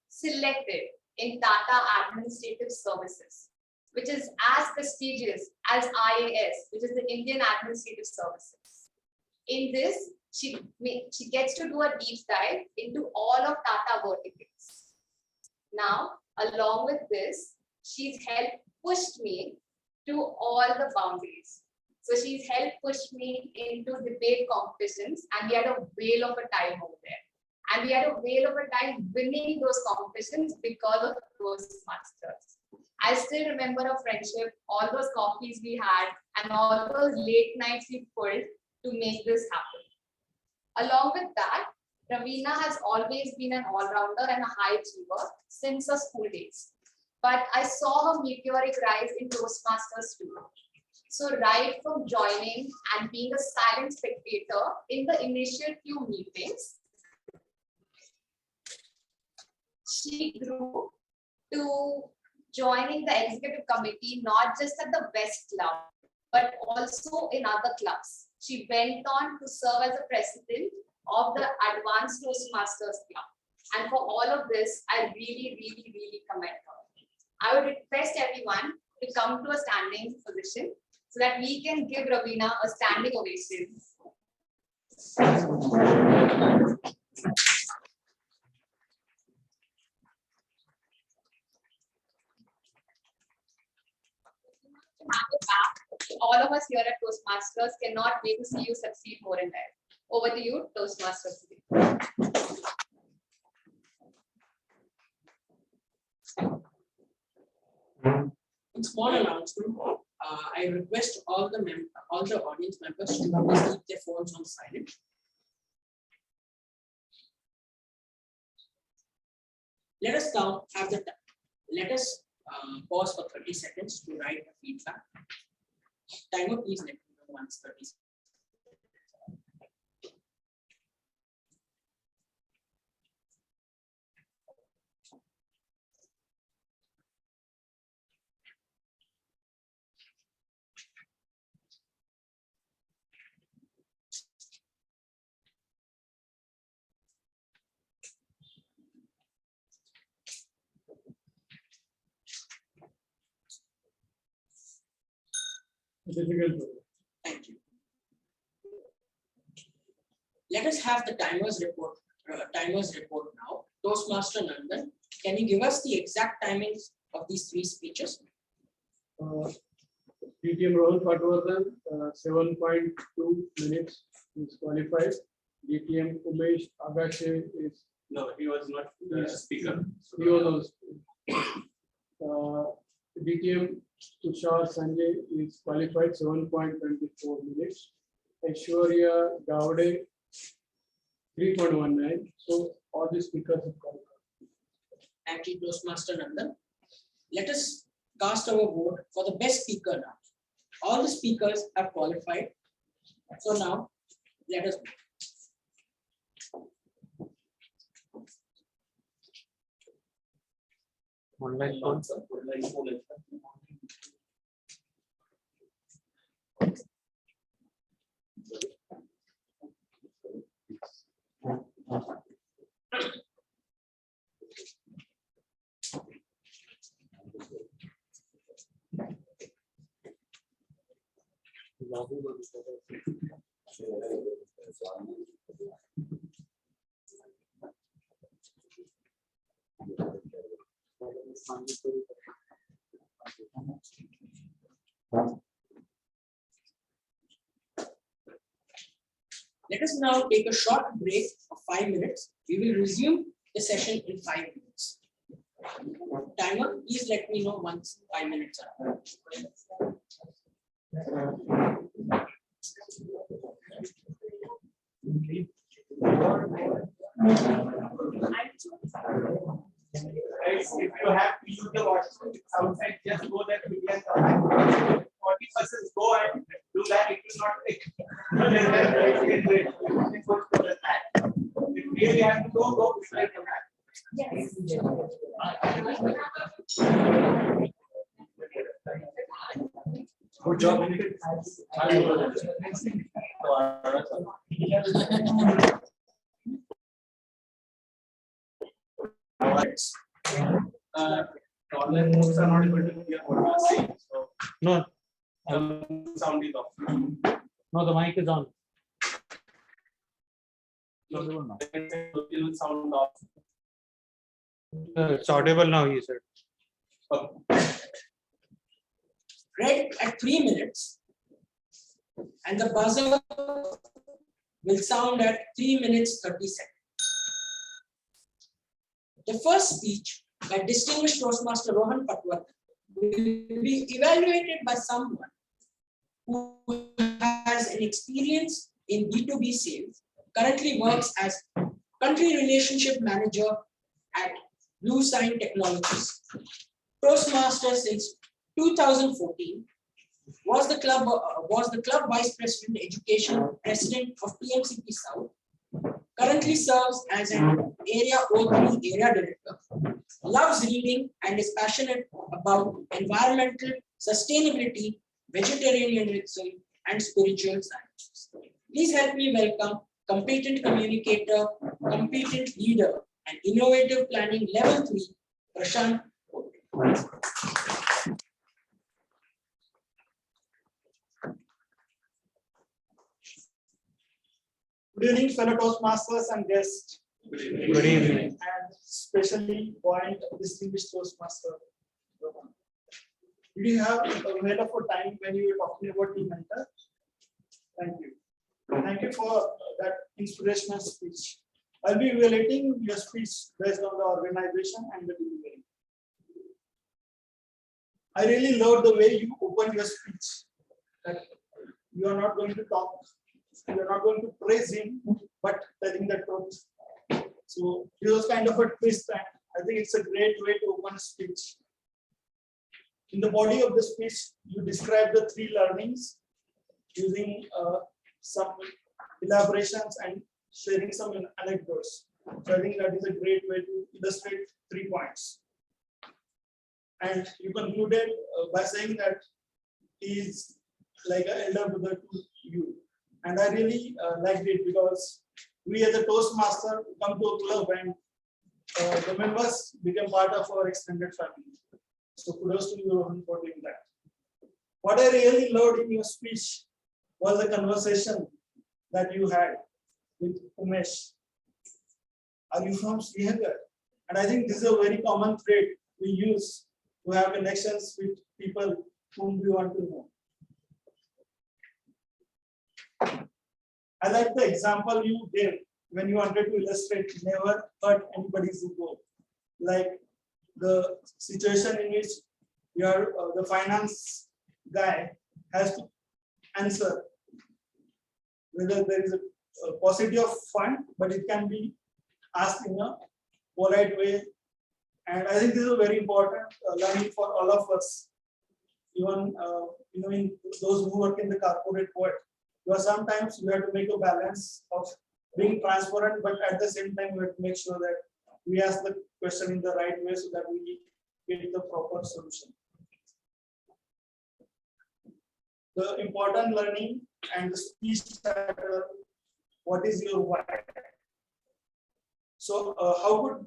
selected in Tata Administrative Services, which is as prestigious as IAS, which is the Indian Administrative Services. In this, she gets to do a deep dive into all of Tata verticals. Now, along with this, she's helped push me to all the boundaries. So she's helped push me into debate competitions, and we had a whale of a time over there. And we had a whale of a time winning those competitions because of Toastmasters. I still remember our friendship, all those coffees we had, and all those late nights we pulled to make this happen. Along with that, Ravina has always been an all-rounder and a high achiever since her school days. But I saw her meteoric rise in Toastmasters too. So right from joining and being a silent spectator in the initial few meetings, she grew to joining the executive committee, not just at the West Club, but also in other clubs. She went on to serve as a president of the Advanced Toastmasters Club. And for all of this, I really commend her. I would request everyone to come to a standing position so that we can give Ravina a standing ovation. All of us here at Toastmasters cannot wait to see you succeed more in life. Over to you, Toastmasters. In small announcement, I request all the audience members to please keep their phones on silent. Let us now have the pause for 30 seconds to write the feedback. Timer, please let me know once 30 seconds. Thank you. Let us have the timers report. Now. Toastmaster Nandan, can you give us the exact timings of these three speeches? DTM Rohan Patwardhan, 7.2 minutes is qualified. DTM Umesh Agashe is. No, he was not the speaker. He was DTM Tushar Sanjay is qualified 7.24 minutes. Aishwarya Gowde 3.19. So all the speakers have qualified. Thank you, Toastmaster Nandan. Let us cast our vote for the best speaker now. All the speakers have qualified. So now let us vote. Online phone. Let us now take a short break of 5 minutes. We will resume the session in 5 minutes. Timer, please let me know once 5 minutes are up. Guys, if you have to use the washroom, it's outside, just go there quickly and come back. 40 persons go and do that, it will not take. If you really have to go quickly and come back. Good job. Online modes are not able to hear what you are saying, so No, sound is off. no, the mic is on. Sound off. It's audible now, he said. Read at 3 minutes, and the buzzer will sound at 3 minutes 30 seconds. The first speech by distinguished Toastmaster Rohan Patwar will be evaluated by someone who has an experience in B2B sales, currently works as country relationship manager at Blue Sign Technologies, Toastmaster since 2014, was the club vice president education president of TMCP South, currently serves as an area O3 area director, loves reading and is passionate about environmental sustainability, vegetarianism, and spiritual sciences. Please help me welcome competent communicator, competent leader, and innovative planning level 3, Prashant. Good evening, fellow Toastmasters and guests. Good evening. And especially point distinguished Toastmaster. Did you have a whale of a time when you were talking about your mentor? Thank you. Thank you for that inspirational speech. I'll be evaluating your speech based on the organization and the delivery. I really love the way you open your speech. That you are not going to talk, you are not going to praise him, but telling the truth. So it was kind of a twist, and I think it's a great way to open a speech. In the body of the speech, you describe the 3 learnings using some elaborations and sharing some anecdotes. So I think that is a great way to illustrate 3 points. And you concluded by saying that he is like an elder brother to you. And I really liked it because we as a Toastmaster come to a club and the members become part of our extended family. So kudos to you, Rohan, for doing that. What I really loved in your speech was the conversation that you had with Umesh. Are you from Srinagar? And I think this is a very common trait we use to have connections with people whom we want to know. I like the example you gave when you wanted to illustrate never hurt anybody's ego. Like the situation in which your the finance guy has to answer whether there is a paucity of fund, but it can be asked in a polite way. And I think this is a very important learning for all of us, even in those who work in the corporate world. Because sometimes we have to make a balance of being transparent, but at the same time, we have to make sure that we ask the question in the right way so that we get the proper solution. The important learning and the speech starter, what is your why? So how would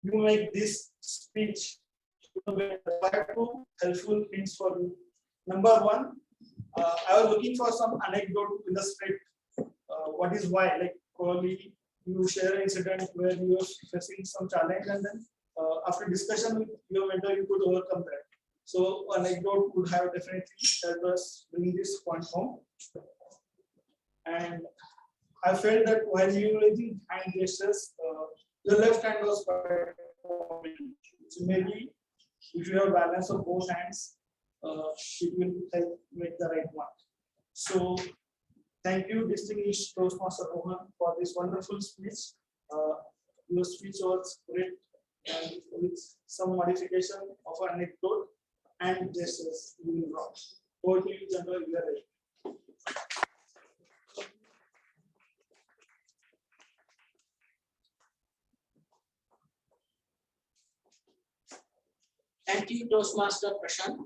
you make this speech 5 helpful things for you? Number 1, I was looking for some anecdote to illustrate what is why. Like probably you share an incident where you are facing some challenge, and then after discussion with your mentor, you could overcome that. So anecdote would have definitely helped us bring this point home. And I felt that while using hand gestures, the left hand was quite prominent. So maybe if you have balance of both hands, it will help make the right one. So thank you, distinguished Toastmaster Rohan, for this wonderful speech. Your speech was great, and with some modification of an anecdote and gestures you will brought. Over to you, General. You are ready. Thank you, Toastmaster Prashant.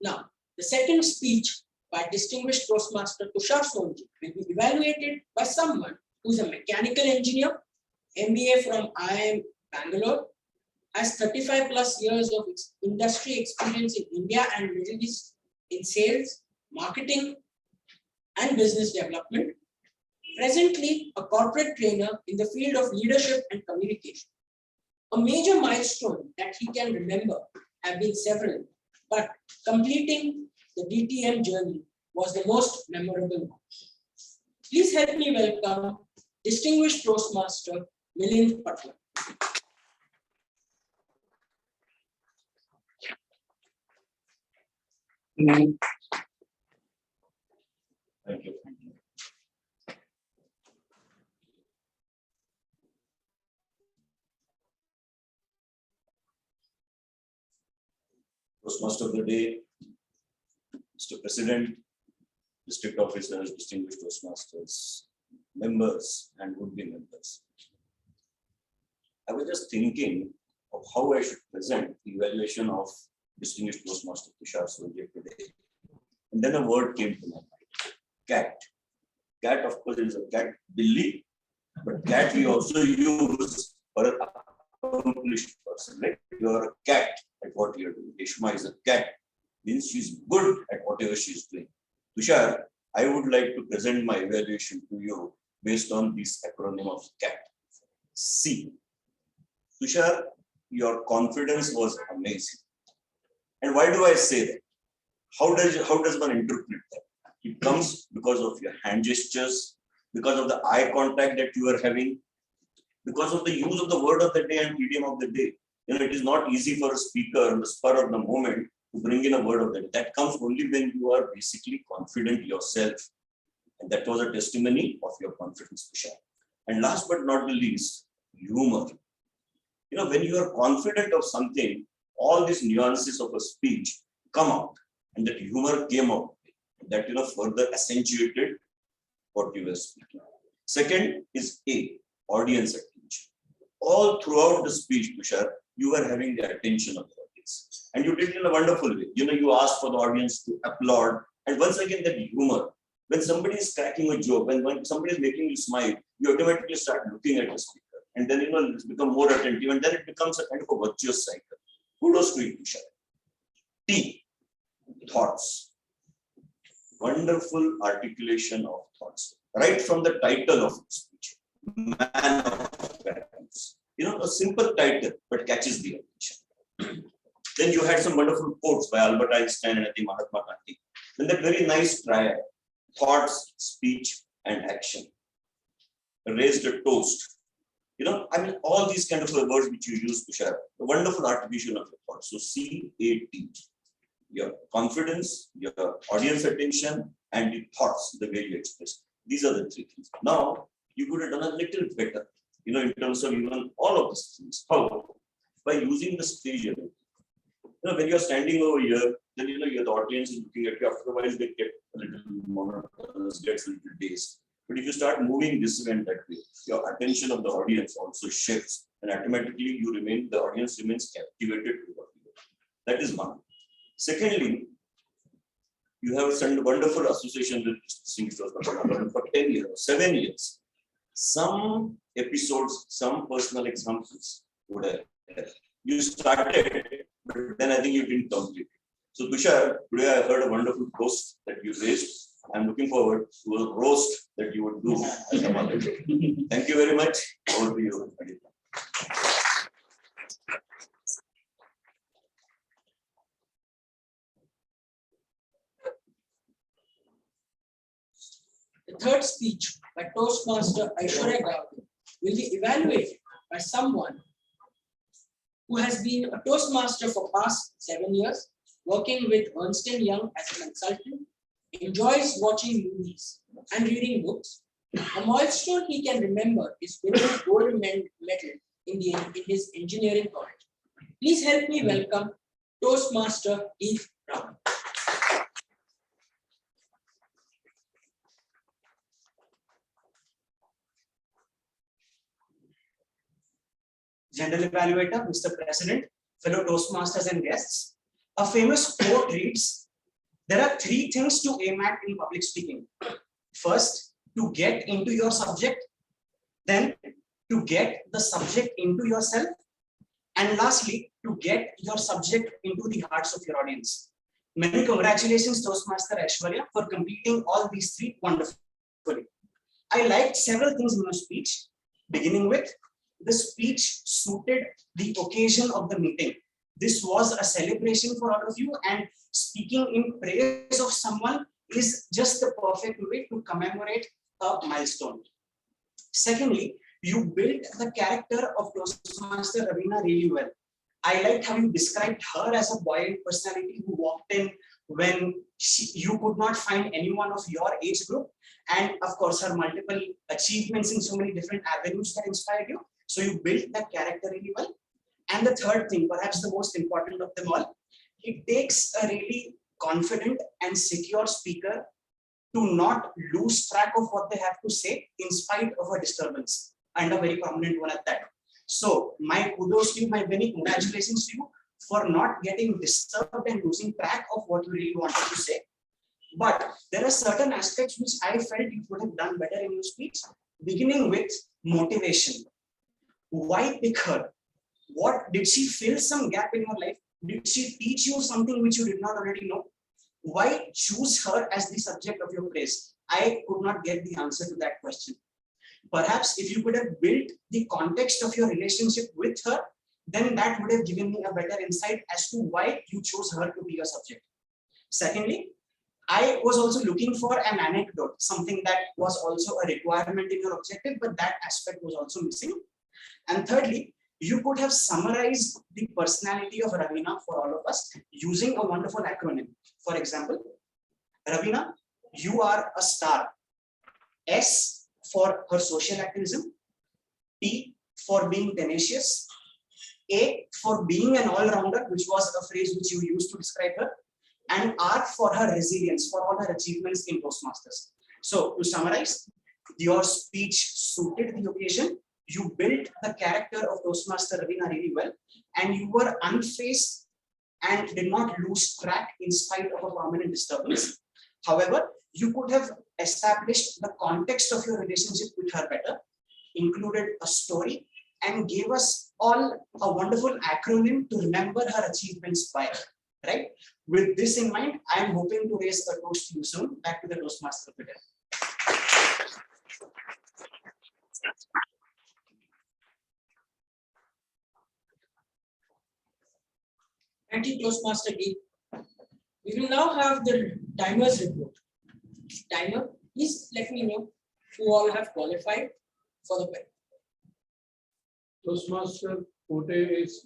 Now, the second speech by distinguished Toastmaster Tushar Sonji will be evaluated by someone who is a mechanical engineer, MBA from IIM Bangalore, has 35 plus years of industry experience in India and Middle East in sales, marketing, and business development. Presently, a corporate trainer in the field of leadership and communication. A major milestone that he can remember have been several, but completing the DTM journey was the most memorable one. Please help me welcome distinguished Toastmaster Milind Patla. Thank you. Toastmaster of the day, Mr. President, district officers, distinguished Toastmasters, members, and would-be members. I was just thinking of how I should present the evaluation of distinguished Toastmaster Tushar Sonji today. And then a word came to my mind, cat. Cat, of course, is a cat, Billy, but cat we also use for an accomplished person, right? You are a cat at what you're doing. Ishma is a cat, means she's good at whatever she's doing. Tushar, I would like to present my evaluation to you based on this acronym of CAT. C. Tushar, your confidence was amazing. And why do I say that? How does one interpret that? It comes because of your hand gestures, because of the eye contact that you are having, because of the use of the word of the day and idiom of the day. You know, it is not easy for a speaker on the spur of the moment to bring in a word of the day. That comes only when you are basically confident yourself. And that was a testimony of your confidence, Tushar. And last but not the least, humor. You know, when you are confident of something, all these nuances of a speech come out, and that humor came out. That, you know, further accentuated what you were speaking. Second is A, audience attention. All throughout the speech, Tushar, you were having the attention of the audience. And you did it in a wonderful way. You know, you asked for the audience to applaud. And once again, that humor. When somebody is cracking a joke, when somebody is making you smile, you automatically start looking at the speaker. And then, you know, it's become more attentive. And then it becomes a kind of a virtuous cycle. Kudos to you, Tushar. T, thoughts. Wonderful articulation of thoughts. Right from the title of the speech. Man of values. You know, a simple title, but catches the attention. Then you had some wonderful quotes by Albert Einstein and I think Mahatma Gandhi. Then that very nice triad, thoughts, speech, and action. Raised a toast. You know, I mean, all these kind of words which you use to share, the wonderful articulation of your thoughts. So C-A-T. Your confidence, your audience attention, and your thoughts, the way you express. These are the three things. Now, you could have done a little better, you know, in terms of even all of these things. How? By using the stage. You know, when you're standing over here, then, you know, your audience is looking at you. After a while, they get a little monotonous, gets a little dazed. But if you start moving this way and that way, your attention of the audience also shifts, and automatically the audience remains captivated to what you do. That is one. Secondly, you have a wonderful association with distinguished Toastmasters for 10 years, 7 years. Some episodes, some personal examples would have. You started, but then I think you didn't complete. So Tushar, today I heard a wonderful toast that you raised. I'm looking forward to a roast that you would do at the moment. Thank you very much. Over to you, Aditya. The third speech by Toastmaster Aishwarya Gavde will be evaluated by someone who has been a Toastmaster for past 7 years, working with Ernst & Young as a consultant, enjoys watching movies and reading books. A milestone he can remember is winning a gold medal in his engineering college. Please help me welcome Toastmaster Heath Brown. General Evaluator, Mr. President, fellow Toastmasters and guests. A famous quote reads, there are 3 things to aim at in public speaking. First, to get into your subject, then to get the subject into yourself, and lastly, to get your subject into the hearts of your audience. Many congratulations, Toastmaster Aishwarya, for completing all these 3 wonderfully. I liked several things in your speech, beginning with the speech suited the occasion of the meeting. This was a celebration for all of you, and speaking in praise of someone is just the perfect way to commemorate a milestone. Secondly, you built the character of Toastmaster Ravina really well. I liked how you described her as a buoyant personality who walked in when you could not find anyone of your age group, and of course her multiple achievements in so many different avenues that inspired you. So you built that character really well. And the third thing, perhaps the most important of them all, it takes a really confident and secure speaker to not lose track of what they have to say in spite of a disturbance, and a very prominent one at that. So my kudos to you, my many congratulations to you for not getting disturbed and losing track of what you really wanted to say. But there are certain aspects which I felt you could have done better in your speech, beginning with motivation. Why pick her? What did she fill some gap in your life? Did she teach you something which you did not already know? Why choose her as the subject of your praise? I could not get the answer to that question. Perhaps if you could have built the context of your relationship with her, then that would have given me a better insight as to why you chose her to be your subject. Secondly, I was also looking for an anecdote, something that was also a requirement in your objective, but that aspect was also missing. And thirdly, you could have summarized the personality of Ravina for all of us using a wonderful acronym. For example, Ravina, you are a star. S for her social activism, T for being tenacious, A for being an all-rounder, which was a phrase which you used to describe her, and R for her resilience, for all her achievements in Toastmasters. So to summarize, your speech suited the occasion. You built the character of Toastmaster Ravina really well, and you were unfazed and did not lose track in spite of a permanent disturbance. However, you could have established the context of your relationship with her better, included a story, and gave us all a wonderful acronym to remember her achievements by, right? With this in mind, I am hoping to raise a toast to you soon. Back to the Toastmaster of the day. Thank you, Toastmaster D. We will now have the timers report. Timer, please let me know who all have qualified for the pen. Toastmaster Pune is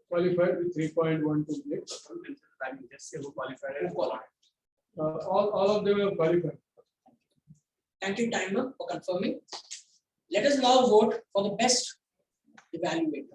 qualified with 3.12 minutes. Just say who qualified. Who qualified? All of them have qualified. Thank you, timer, for confirming. Let us now vote for the best evaluator.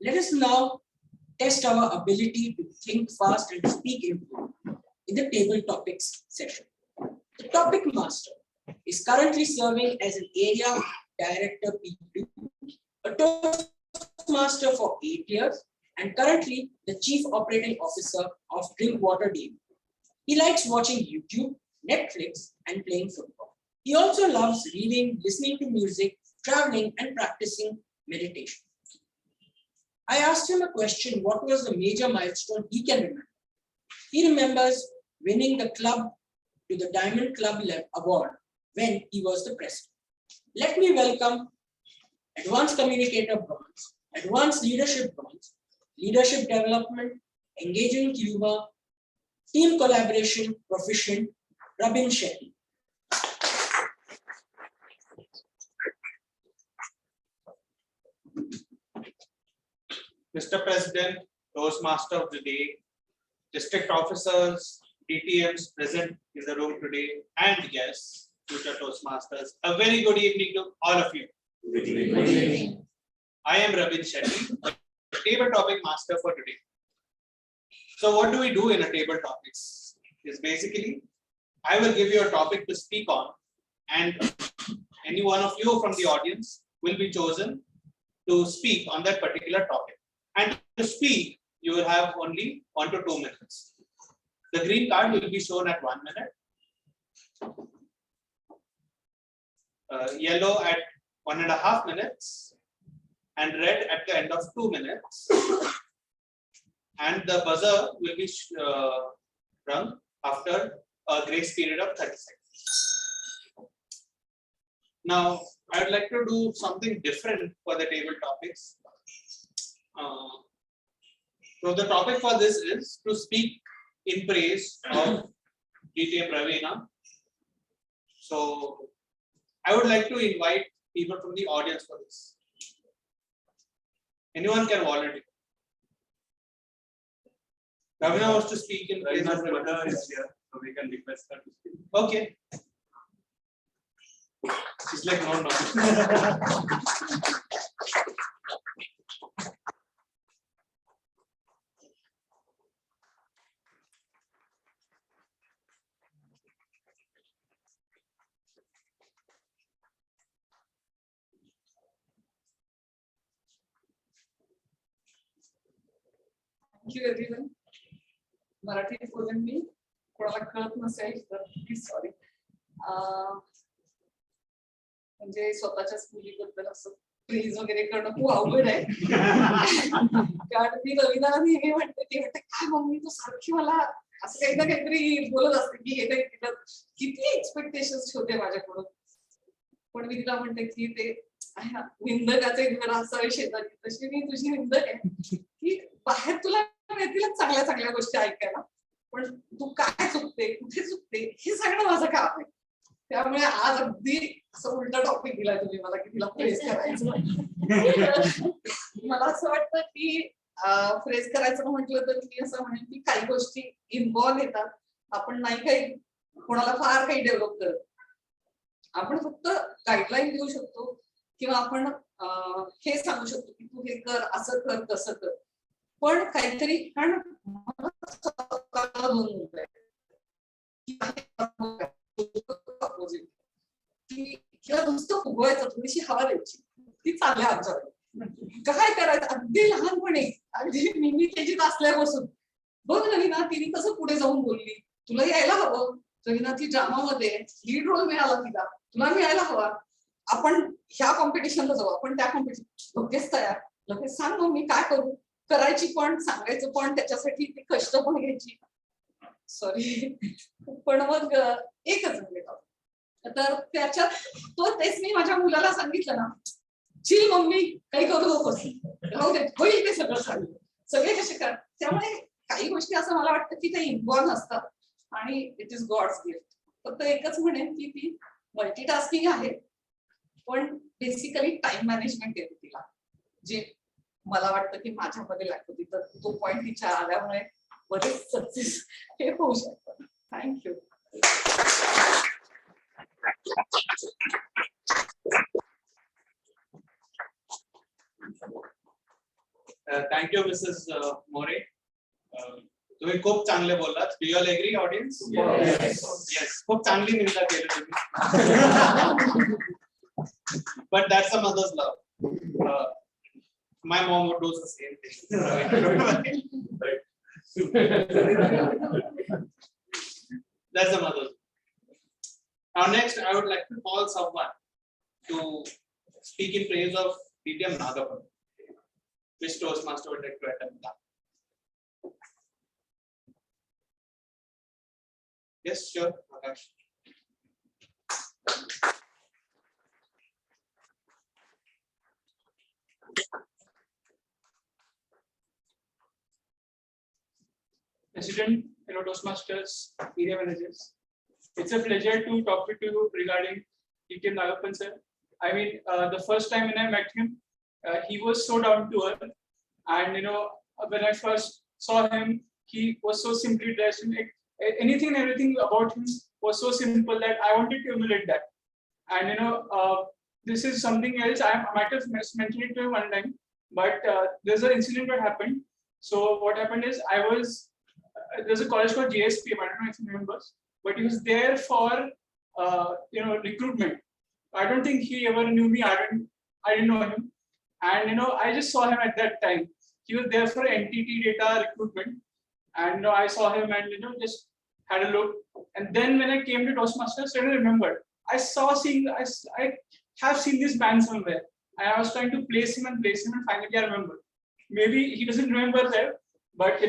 Let us now test our ability to think fast and speak in the table topics session. The topic master is currently serving as an area director P2, a Toastmaster for 8 years, and currently the chief operating officer of Drinkwater Deal. He likes watching YouTube, Netflix, and playing football. He also loves reading, listening to music, traveling, and practicing meditation. I asked him a question: what was the major milestone he can remember? He remembers winning the club to the Diamond Club Award when he was the president. Let me welcome Advanced Communicator Bronze, Advanced Leadership Bronze, Leadership Development, Engaging Humor, Team Collaboration Proficient, Rabin Shetty. Mr. President, Toastmaster of the day, district officers, DTMs present in the room today, and yes, future Toastmasters, a very good evening to all of you. Good evening. I am Rabin Shetty, the table topic master for today. So what do we do in a table topics? Is basically, I will give you a topic to speak on, and any one of you from the audience will be chosen to speak on that particular topic. And to speak, you will have only 1 to 2 minutes. The green card will be shown at 1 minute, yellow at 1.5 minutes, and red at the end of 2 minutes. And the buzzer will be rung after a grace period of 30 seconds. Now, I would like to do something different for the table topics. So the topic for this is to speak in praise of DTM Ravina. So I would like to invite people from the audience for this. Anyone can volunteer. Ravina wants to speak in praise of Ravina. Is here, so we can request her to speak. Okay. She's like, no. Thank you everyone. मराठीत बोलेन मी, कोणाला कळत नसेल तर please sorry. म्हणजे स्वतःच्याच मुलीबद्दल असं praise वगैरे करणं खूप अवघड आहे. कारण मी रवीनाला नेहमी म्हणते, ती म्हणते काय मम्मी तू सारखी मला असं काही ना काहीतरी बोलत असते की हे नाही किती एक्सपेक्टेशन्स ठेवते माझ्याकडून. पण मी तिला म्हणते की ते निंदकाचे घर असावे शेजारी, तशी मी तुझी निंदक आहे की बाहेर तुला मिळतील चांगल्या चांगल्या गोष्टी ऐकायला, पण तू काय चुकते कुठे चुकते हे सांगणं माझं काम आहे. त्यामुळे आज अगदी असं उलटा टॉपिक दिलाय तुम्ही मला की तिला फ्रेज करायचं. मला असं वाटतं की फ्रेज करायचं म्हटलं तर मी असं म्हणेन की काही गोष्टी इन्व्हॉल्व येतात. आपण नाही काही कोणाला फार काही डेव्हलप करत, आपण फक्त गाईडलाईन देऊ शकतो किंवा आपण हे सांगू शकतो की तू हे कर, असं कर, तसं कर. पण काहीतरी कारण नुसतं फुगवायचं, थोडीशी हवा द्यायची, ती चांगल्या आमच्याकडे काय करायचं. अगदी लहानपणी अगदी मी त्याच्यात असल्यापासून बघ रवीना तिने कसं पुढे जाऊन बोलली, तुला यायला हवं. रवीना ती ड्रामामध्ये लीड रोल मिळाला तिला, तुला मिळायला हवा. आपण ह्या कॉम्पिटिशनला जाऊ, आपण त्या कॉम्पिटिशन लगेच तयार, लगेच सांग मग मी काय करू, करायची पण सांगायचं पण त्याच्यासाठी ते कष्ट पण घ्यायची. सॉरी पण मग एकच मिनिट. तर त्याच्यात तो तेच मी माझ्या मुलाला सांगितलं ना, चिल मम्मी काही करू नकोस, राहू दे होईल ते सगळं चालेल, सगळे कसे कर. त्यामुळे काही गोष्टी असं मला वाटतं की ते इन्व्हॉल्व असतात आणि इट इज गॉड्स गिफ्ट. फक्त एकच म्हणेन की ती मल्टीटास्किंग आहे, पण बेसिकली टाइम मॅनेजमेंट येते तिला, जे मला वाटतं की माझ्यामध्ये लॅक होती. तर तो पॉइंट तिच्या आल्यामुळे बरेच सक्सेस हे होऊ शकतं. Thank you. Thank you, Mrs. More. तुम्ही खूप चांगले बोललात. Do you all agree, audience? Yes. खूप चांगली निंदा केली तुम्ही. But that's a mother's love. My mom would do the same thing. That's a mother's. Now next, I would like to call someone to speak in praise of DTM Nagappan. Which Toastmaster would like to attempt that? Yes, sure, Akash. President, fellow Toastmasters, media managers. It's a pleasure to talk with you regarding DTM Nagappan sir. I mean, the first time when I met him, he was so down to earth, and when I first saw him, he was so simply dressed. Anything and everything about him was so simple that I wanted to emulate that. And this is something else. I might have mentioned it to you one time, but there's an incident that happened. So what happened is there's a college called JSP. I don't know if you remember, but he was there for recruitment. I don't think he ever knew me. I didn't know him, and I just saw him at that time. He was there for NTT data recruitment, and I saw him and just had a look. And then when I came to Toastmasters, I remembered I have seen this man somewhere, and I was trying to place him, and finally I remembered. Maybe he doesn't remember that, but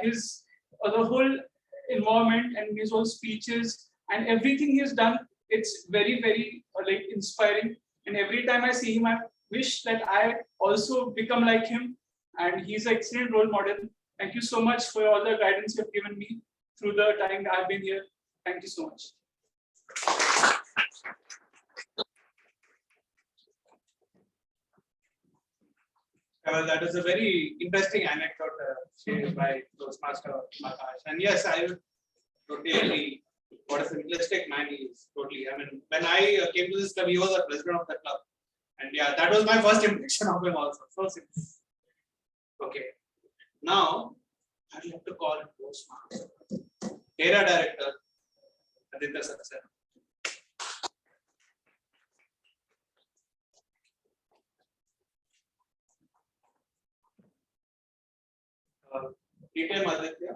his the whole environment and his whole speeches and everything he has done, it's very, very like inspiring. And every time I see him, I wish that I also become like him. And he's an excellent role model. Thank you so much for all the guidance you have given me through the time I've been here. Thank you so much. Well, that is a very interesting anecdote shared by Toastmaster Akash. And yes, I would totally agree. What a simplistic man he is. Totally. I mean, when I came to this club, he was the president of the club. And yeah, that was my first impression of him also. So simple. Okay. Now, I'd like to call Toastmaster. Data Director, Aditya Saxena. DTM Aditya,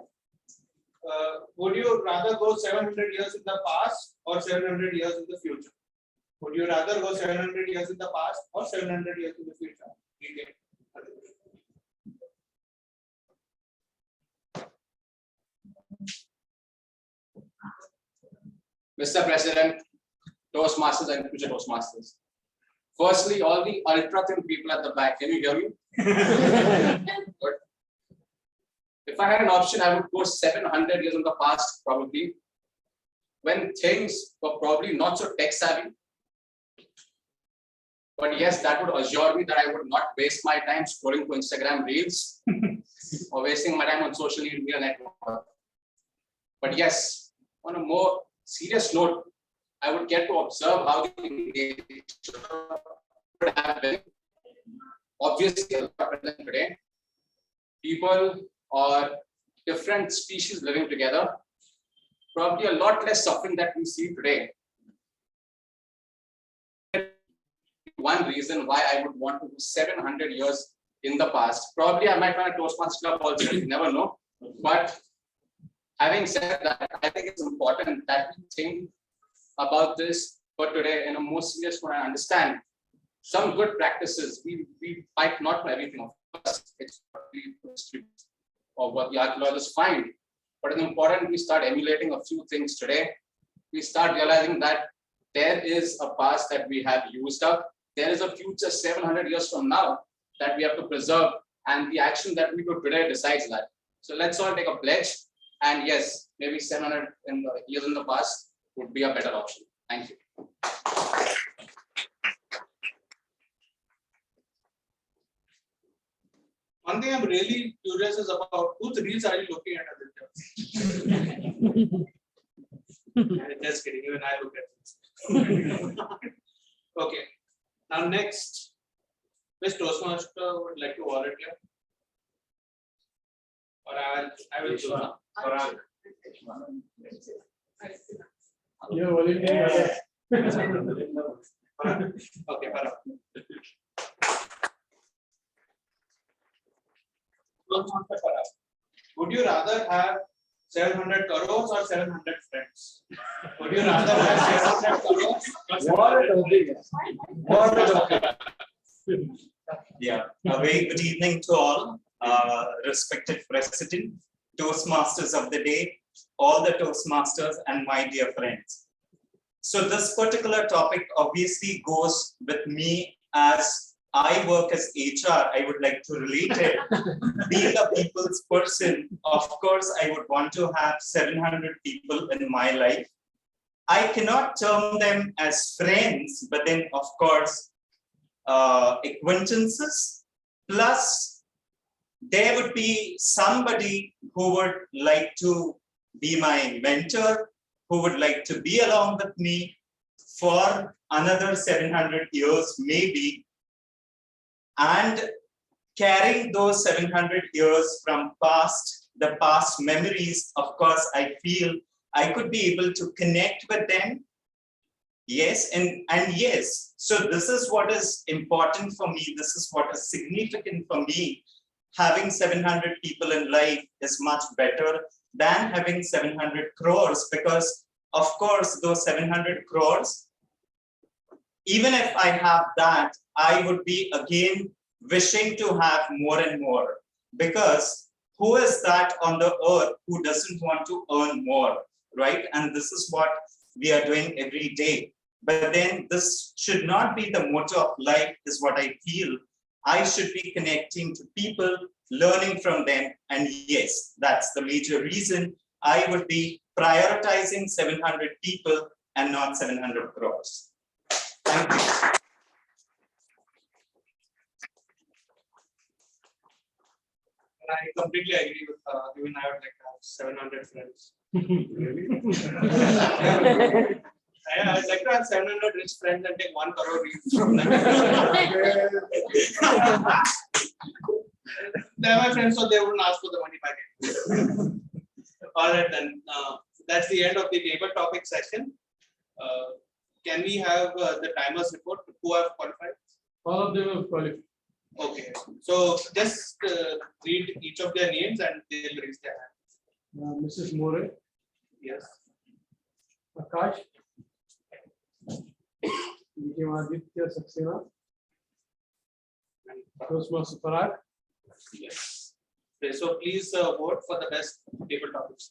would you rather go 700 years in the past or 700 years in the future? Would you rather go 700 years in the past or 700 years in the future? DTM Aditya. Mr. President, Toastmasters and future Toastmasters. Firstly, all the ultra thin people at the back, can you hear me? Good. If I had an option, I would go 700 years in the past, probably, when things were probably not so tech savvy. But yes, that would assure me that I would not waste my time scrolling through Instagram reels or wasting my time on social media network. But yes, on a more serious note, I would get to observe how the nature would have been. Obviously, a lot better than today. People or different species living together, probably a lot less suffering that we see today. One reason why I would want to do 700 years in the past. Probably I might find a Toastmasters Club also, you never know. But having said that, I think it's important that we think about this for today in a more serious way and understand some good practices. We might not know everything, of course. It's or what the archaeologists find, but it's important we start emulating a few things today. We start realizing that there is a past that we have used up. There is a future 700 years from now that we have to preserve, and the action that we do today decides that. So let's all take a pledge, and yes, maybe 700 years in the past would be a better option. Thank you. One thing I'm really curious is about whose reels are you looking at, Aditya? Just kidding, even I look at this. Okay. Now next, which Toastmaster would like to volunteer? Or I will choose. Parag. Yeah, volunteer. Okay, Parag. Toastmaster Parag. Would you rather have 700 crores or 700 friends? Would you rather have 700 crores or 700 Yeah, a very good evening to all, respected President, Toastmasters of the day, all the Toastmasters and my dear friends. So this particular topic obviously goes with me as I work as HR. I would like to relate it. Being a people's person, of course, I would want to have 700 people in my life. I cannot term them as friends, but then of course, acquaintances, plus there would be somebody who would like to be my mentor, who would like to be along with me for another 700 years maybe, and carrying those 700 years from the past memories. Of course, I feel I could be able to connect with them. Yes, and yes, so this is what is important for me. This is what is significant for me. Having 700 people in life is much better than having 700 crores, because of course, those 700 crores, even if I have that, I would be again wishing to have more and more, because who is that on the earth who doesn't want to earn more, right? And this is what we are doing every day. But then this should not be the motto of life, is what I feel. I should be connecting to people, learning from them. And yes, that's the major reason I would be prioritizing 700 people and not 700 crores. Thank you. I completely agree with even I would like to have 700 friends. I would like to have 700 rich friends and take 1 crore each from them. They are my friends, so they wouldn't ask for the money back. All right, then. That's the end of the table topic session. Can we have the timers report who have qualified? All of them have qualified. Okay, so just read each of their names and they'll raise their hand. Mrs. More, Yes. Akash, Aditya Saxena, Toastmaster Parag. Yes. Okay, so please vote for the best table topics.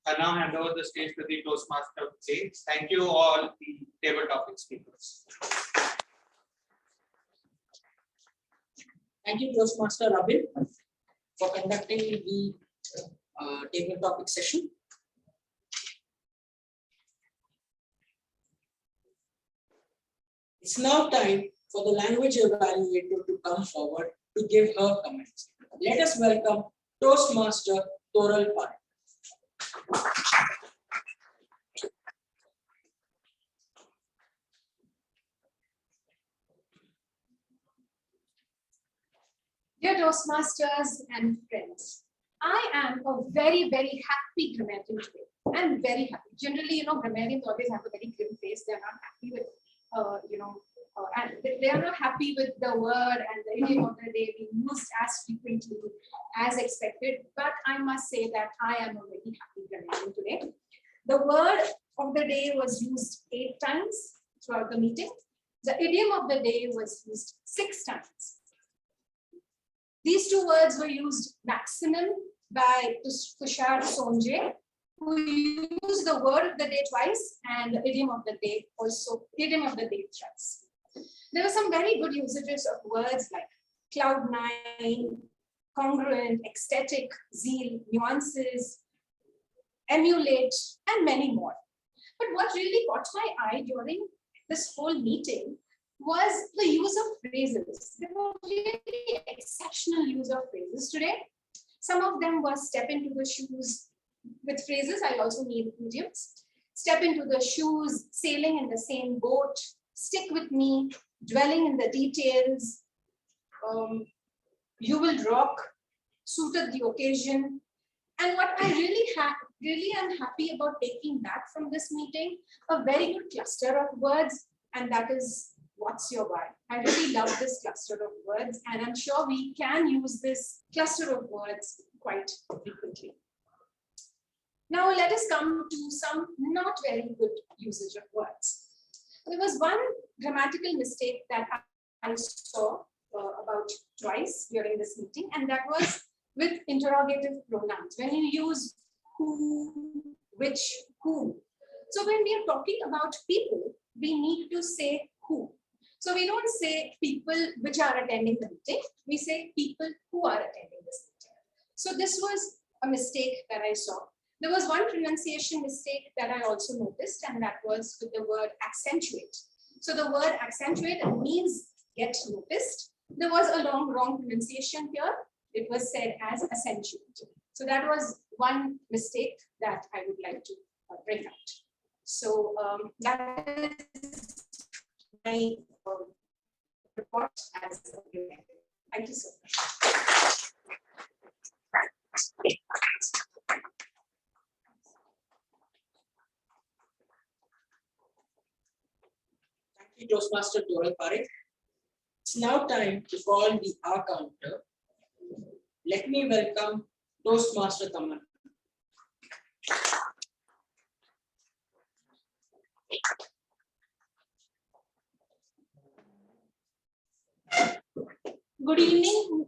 I now hand over the stage to the Toastmaster stage. Thank you all the table topic speakers. Thank you, Toastmaster Robin, for conducting the table topic session. It's now time for the language evaluator to come forward to give her comments. Let us welcome Toastmaster Toral Pai. Toastmasters and friends, I am a very, very happy grammarian today. I'm very happy. Generally, grammarians always have a very grim face. They're not happy with, and they are not happy with the word and the idiom of the day being used as frequently as expected. But I must say that I am a very happy grammarian today. The word of the day was used 8 times throughout the meeting. The idiom of the day was used 6 times. These 2 words were used maximum by Tushar Sonje, who used the word of the day twice and the idiom of the day thrice. There were some very good usages of words like cloud9, congruent, ecstatic, zeal, nuances, emulate, and many more. But what really caught my eye during this whole meeting was the use of phrases. There were really exceptional use of phrases today. Some of them were step into the shoes with phrases. I also need idioms. Step into the shoes, sailing in the same boat, stick with me, dwelling in the details, you will rock, suited the occasion. And what I really am happy about taking back from this meeting, a very good cluster of words, and that is what's your why. I really love this cluster of words, and I'm sure we can use this cluster of words quite frequently. Now let us come to some not very good usage of words. There was one grammatical mistake that I saw about twice during this meeting, and that was with interrogative pronouns. When you use who, which, whom. So when we are talking about people, we need to say who. So we don't say people which are attending the meeting. We say people who are attending this meeting. So this was a mistake that I saw. There was one pronunciation mistake that I also noticed, and that was with the word accentuate. So the word accentuate means get noticed. There was a wrong pronunciation here. It was said as accentuate. So that was one mistake that I would like to bring out. So that is my report as a review. Thank you so much. Thank you, Toastmaster Toral Parekh. It's now time to call the R counter. Let me welcome Toastmaster Taman. Good evening,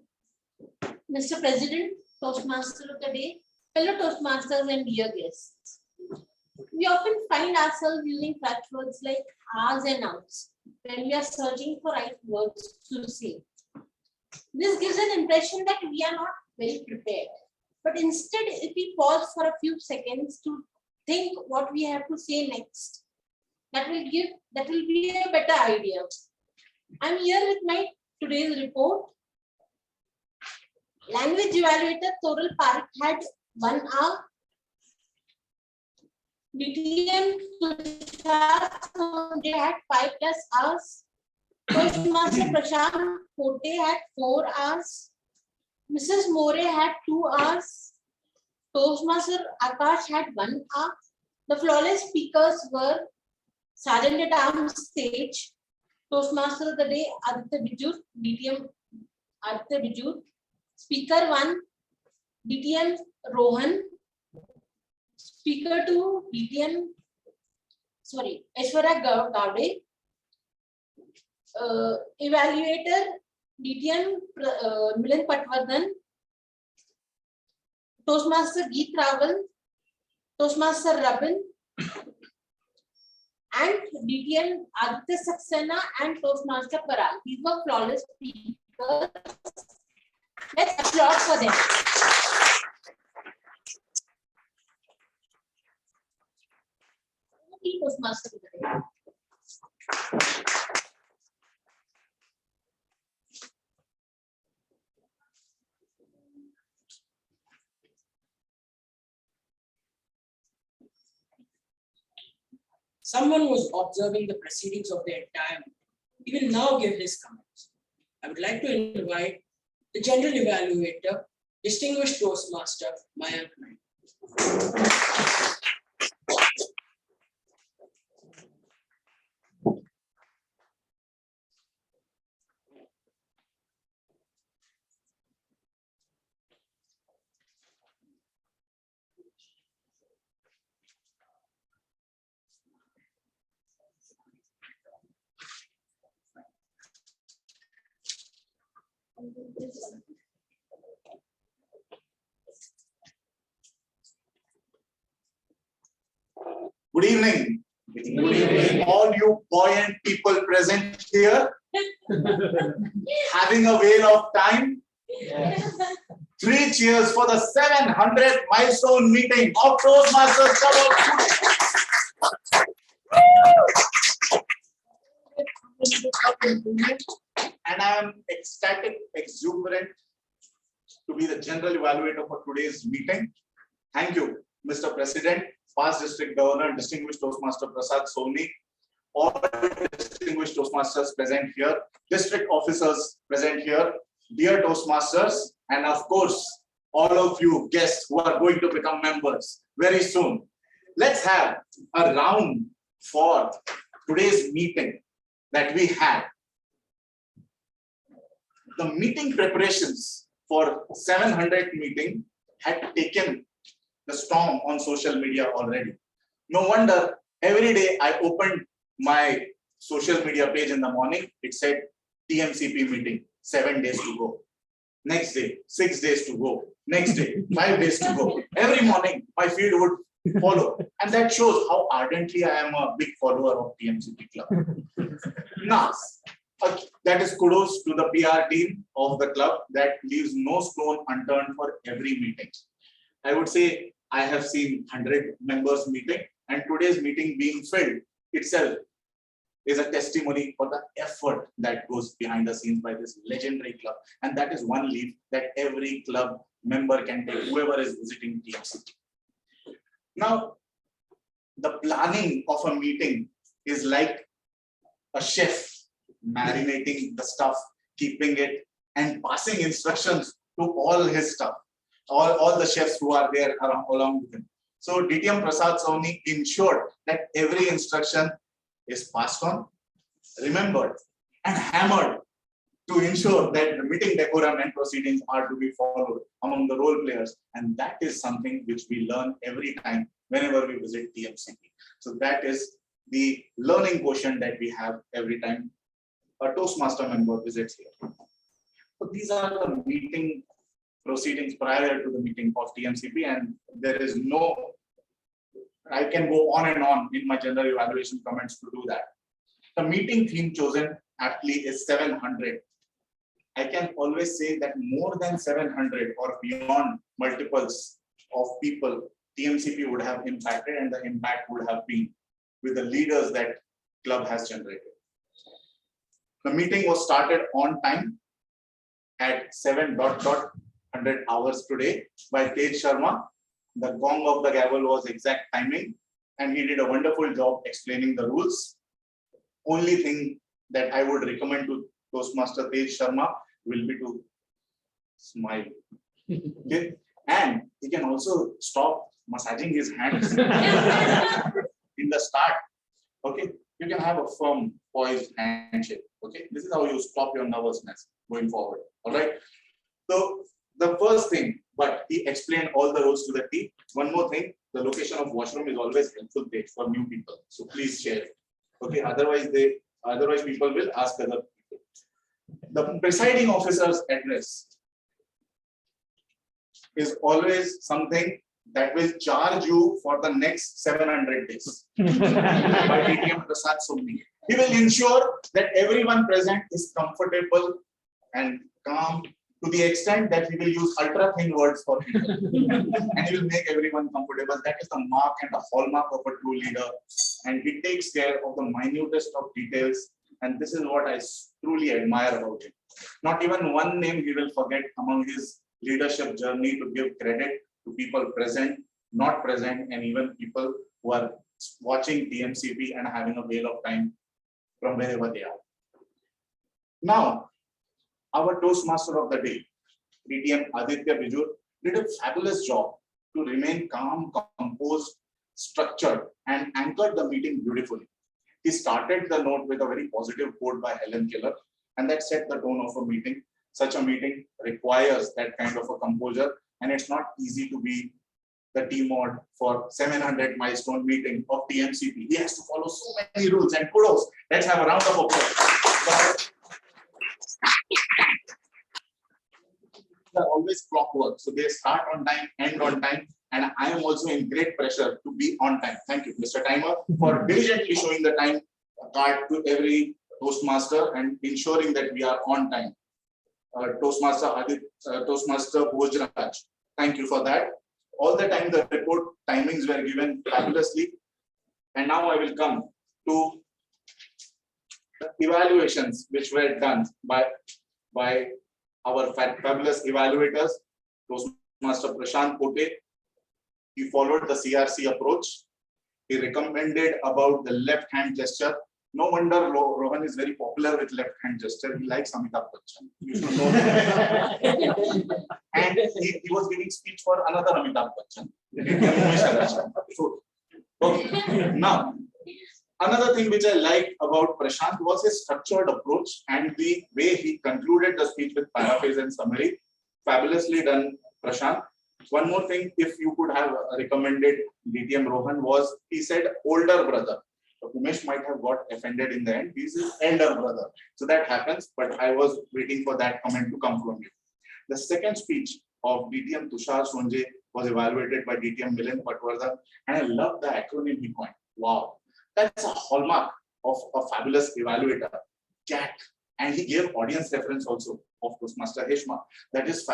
Mr. President, Toastmaster of the day, fellow Toastmasters and dear guests. We often find ourselves using catchwords like ours and outs when we are searching for right words to say. This gives an impression that we are not very prepared. But instead, if we pause for a few seconds to think what we have to say next, that will be a better idea. I'm here with my today's report. Language evaluator Toral Parekh had 1 hour. DTM Tushar Sonje had 5+ hours. Toastmaster Prashant Kote had 4 hours. Mrs. More had 2 hours. Toastmaster Akash had 1 hour. The flawless speakers were Sergeant at Arms Stage, Toastmaster of the Day Aditya Bijur, DTM Aditya Bijur, Speaker 1 DTM Rohan, Speaker 2 DTM Aishwarya Gowde, Evaluator DTM Milind Patwardhan, Toastmaster Geet Rawal, Toastmaster Rabin, and DTM Aditya Saxena and Toastmaster Paral. These were flawless speakers. Let's applaud for them. Toastmaster of the day. Someone was observing the proceedings of the entire meeting. He will now give his comments. I would like to invite the general evaluator, distinguished Toastmaster, Mayank Naik. Good evening. Good evening, all you buoyant people present here. Having a whale of time. 3 cheers for the 700th milestone meeting of Toastmasters Club of Pune. And I am ecstatic, exuberant to be the general evaluator for today's meeting. Thank you, Mr. President, past District Governor, distinguished Toastmaster Prasad Soni, all distinguished Toastmasters present here, district officers present here, dear Toastmasters, and of course, all of you guests who are going to become members very soon. Let's have a round for today's meeting that we had. The meeting preparations for 700th meeting had taken the storm on social media already. No wonder every day I opened my social media page in the morning, it said TMCP meeting, 7 days to go. Next day, 6 days to go. Next day, 5 days to go. Every morning, my feed would follow. And that shows how ardently I am a big follower of TMCP Club. Now, that is kudos to the PR team of the club that leaves no stone unturned for every meeting. I would say I have seen 100 members meeting, and today's meeting being filled itself is a testimony for the effort that goes behind the scenes by this legendary club. And that is one leap that every club member can take, whoever is visiting TMCP. Now, the planning of a meeting is like a chef marinating the stuff, keeping it, and passing instructions to all his stuff, all the chefs who are there along with him. So DTM Prasad Soni ensured that every instruction is passed on, remembered, and hammered to ensure that the meeting decorum and proceedings are to be followed among the role players. And that is something which we learn every time whenever we visit TMCP. So that is the learning quotient that we have every time a Toastmaster member visits here. So these are the meeting proceedings prior to the meeting of TMCP, and there is no, I can go on and on in my general evaluation comments to do that. The meeting theme chosen aptly is 700. I can always say that more than 700 or beyond multiples of people TMCP would have impacted, and the impact would have been with the leaders that club has generated. The meeting was started on time at 7:00 hours today by Tej Sharma. The gong of the gavel was exact timing, and he did a wonderful job explaining the rules. Only thing that I would recommend to Toastmaster Tej Sharma will be to smile. Okay? And he can also stop massaging his hands in the start. Okay, you can have a firm, poised handshake. Okay, this is how you stop your nervousness going forward. All right. So the first thing, but he explained all the rules to the team. One more thing, the location of washroom is always helpful for new people. So please share it. Okay, otherwise people will ask other people. The presiding officer's address is always something that will charge you for the next 700 days. By DTM Prasad Soni. He will ensure that everyone present is comfortable and calm to the extent that he will use ultra thin words for people. And he will make everyone comfortable. That is the mark and the hallmark of a true leader. And he takes care of the minutest of details. And this is what I truly admire about him. Not even one name he will forget among his leadership journey to give credit to people present, not present, and even people who are watching TMCP and having a whale of time from wherever they are. Now, our Toastmaster of the day. DTM Aditya Bijur, did a fabulous job to remain calm, composed, structured, and anchored the meeting beautifully. He started the note with a very positive quote by Helen Keller, and that set the tone of a meeting. Such a meeting requires that kind of a composure, and it's not easy to be the T mod for 700 milestone meeting of TMCP. He has to follow so many rules, and kudos. Let's have a round of applause. They are always clockwork, so they start on time, end on time, and I am also in great pressure to be on time. Thank you, Mr. Timer, for diligently showing the time card to every Toastmaster and ensuring that we are on time. Toastmaster Bhojraj, thank you for that. All the time the report timings were given fabulously. And now I will come to the evaluations which were done by our fabulous evaluators. Toastmaster Prashant Pote, he followed the CRC approach. He recommended about the left hand gesture. No wonder Rohan is very popular with left hand gesture. He likes Amitabh Bachchan. You should know that. And he was giving speech for another Amitabh Bachchan. So, okay. Now, another thing which I liked about Prashant was his structured approach and the way he concluded the speech with paraphrase and summary. Fabulously done, Prashant. One more thing, if you could have recommended DTM Rohan, was he said older brother. Umesh might have got offended in the end. He's his elder brother. So that happens, but I was waiting for that comment to come from you. The second speech of DTM Tushar Sonje was evaluated by DTM Milind Patwardhan, and I love the acronym he coined. Wow, that's a hallmark of a fabulous evaluator, CAT. And he gave audience reference also of Toastmaster Heshma. That is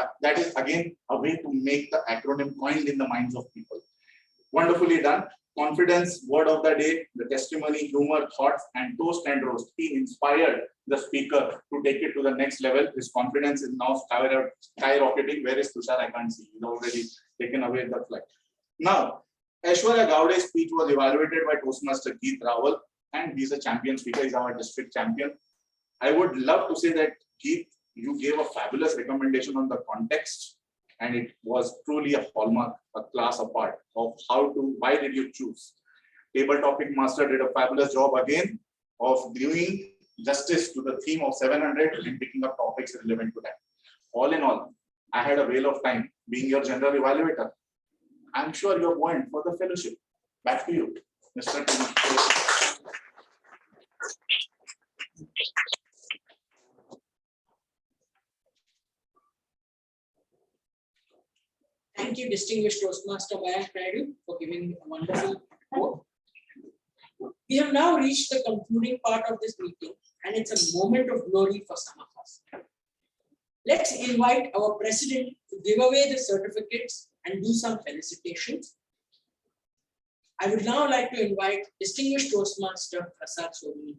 again a way to make the acronym coined in the minds of people. Wonderfully done. Confidence, word of the day, the testimony, humor, thoughts, and toast and roast. He inspired the speaker to take it to the next level. His confidence is now skyrocketing. Where is Tushar? I can't see. He's already taken away the flight. Now, Aishwarya Gowde's speech was evaluated by Toastmaster Geet Rawal, and he's a champion speaker. He's our district champion. I would love to say that Geet, you gave a fabulous recommendation on the context, and it was truly a hallmark, a class apart of why did you choose. Table Topic Master did a fabulous job again of doing justice to the theme of 700 and picking up topics relevant to that. All in all, I had a whale of time being your general evaluator. I'm sure you're going for the fellowship. Back to you, Mr. Thank you, distinguished Toastmaster Mayank Naidu, for giving a wonderful report. We have now reached the concluding part of this meeting, and it's a moment of glory for some of us. Let's invite our president to give away the certificates and do some felicitations. I would now like to invite distinguished Toastmaster Prasad Sobhani.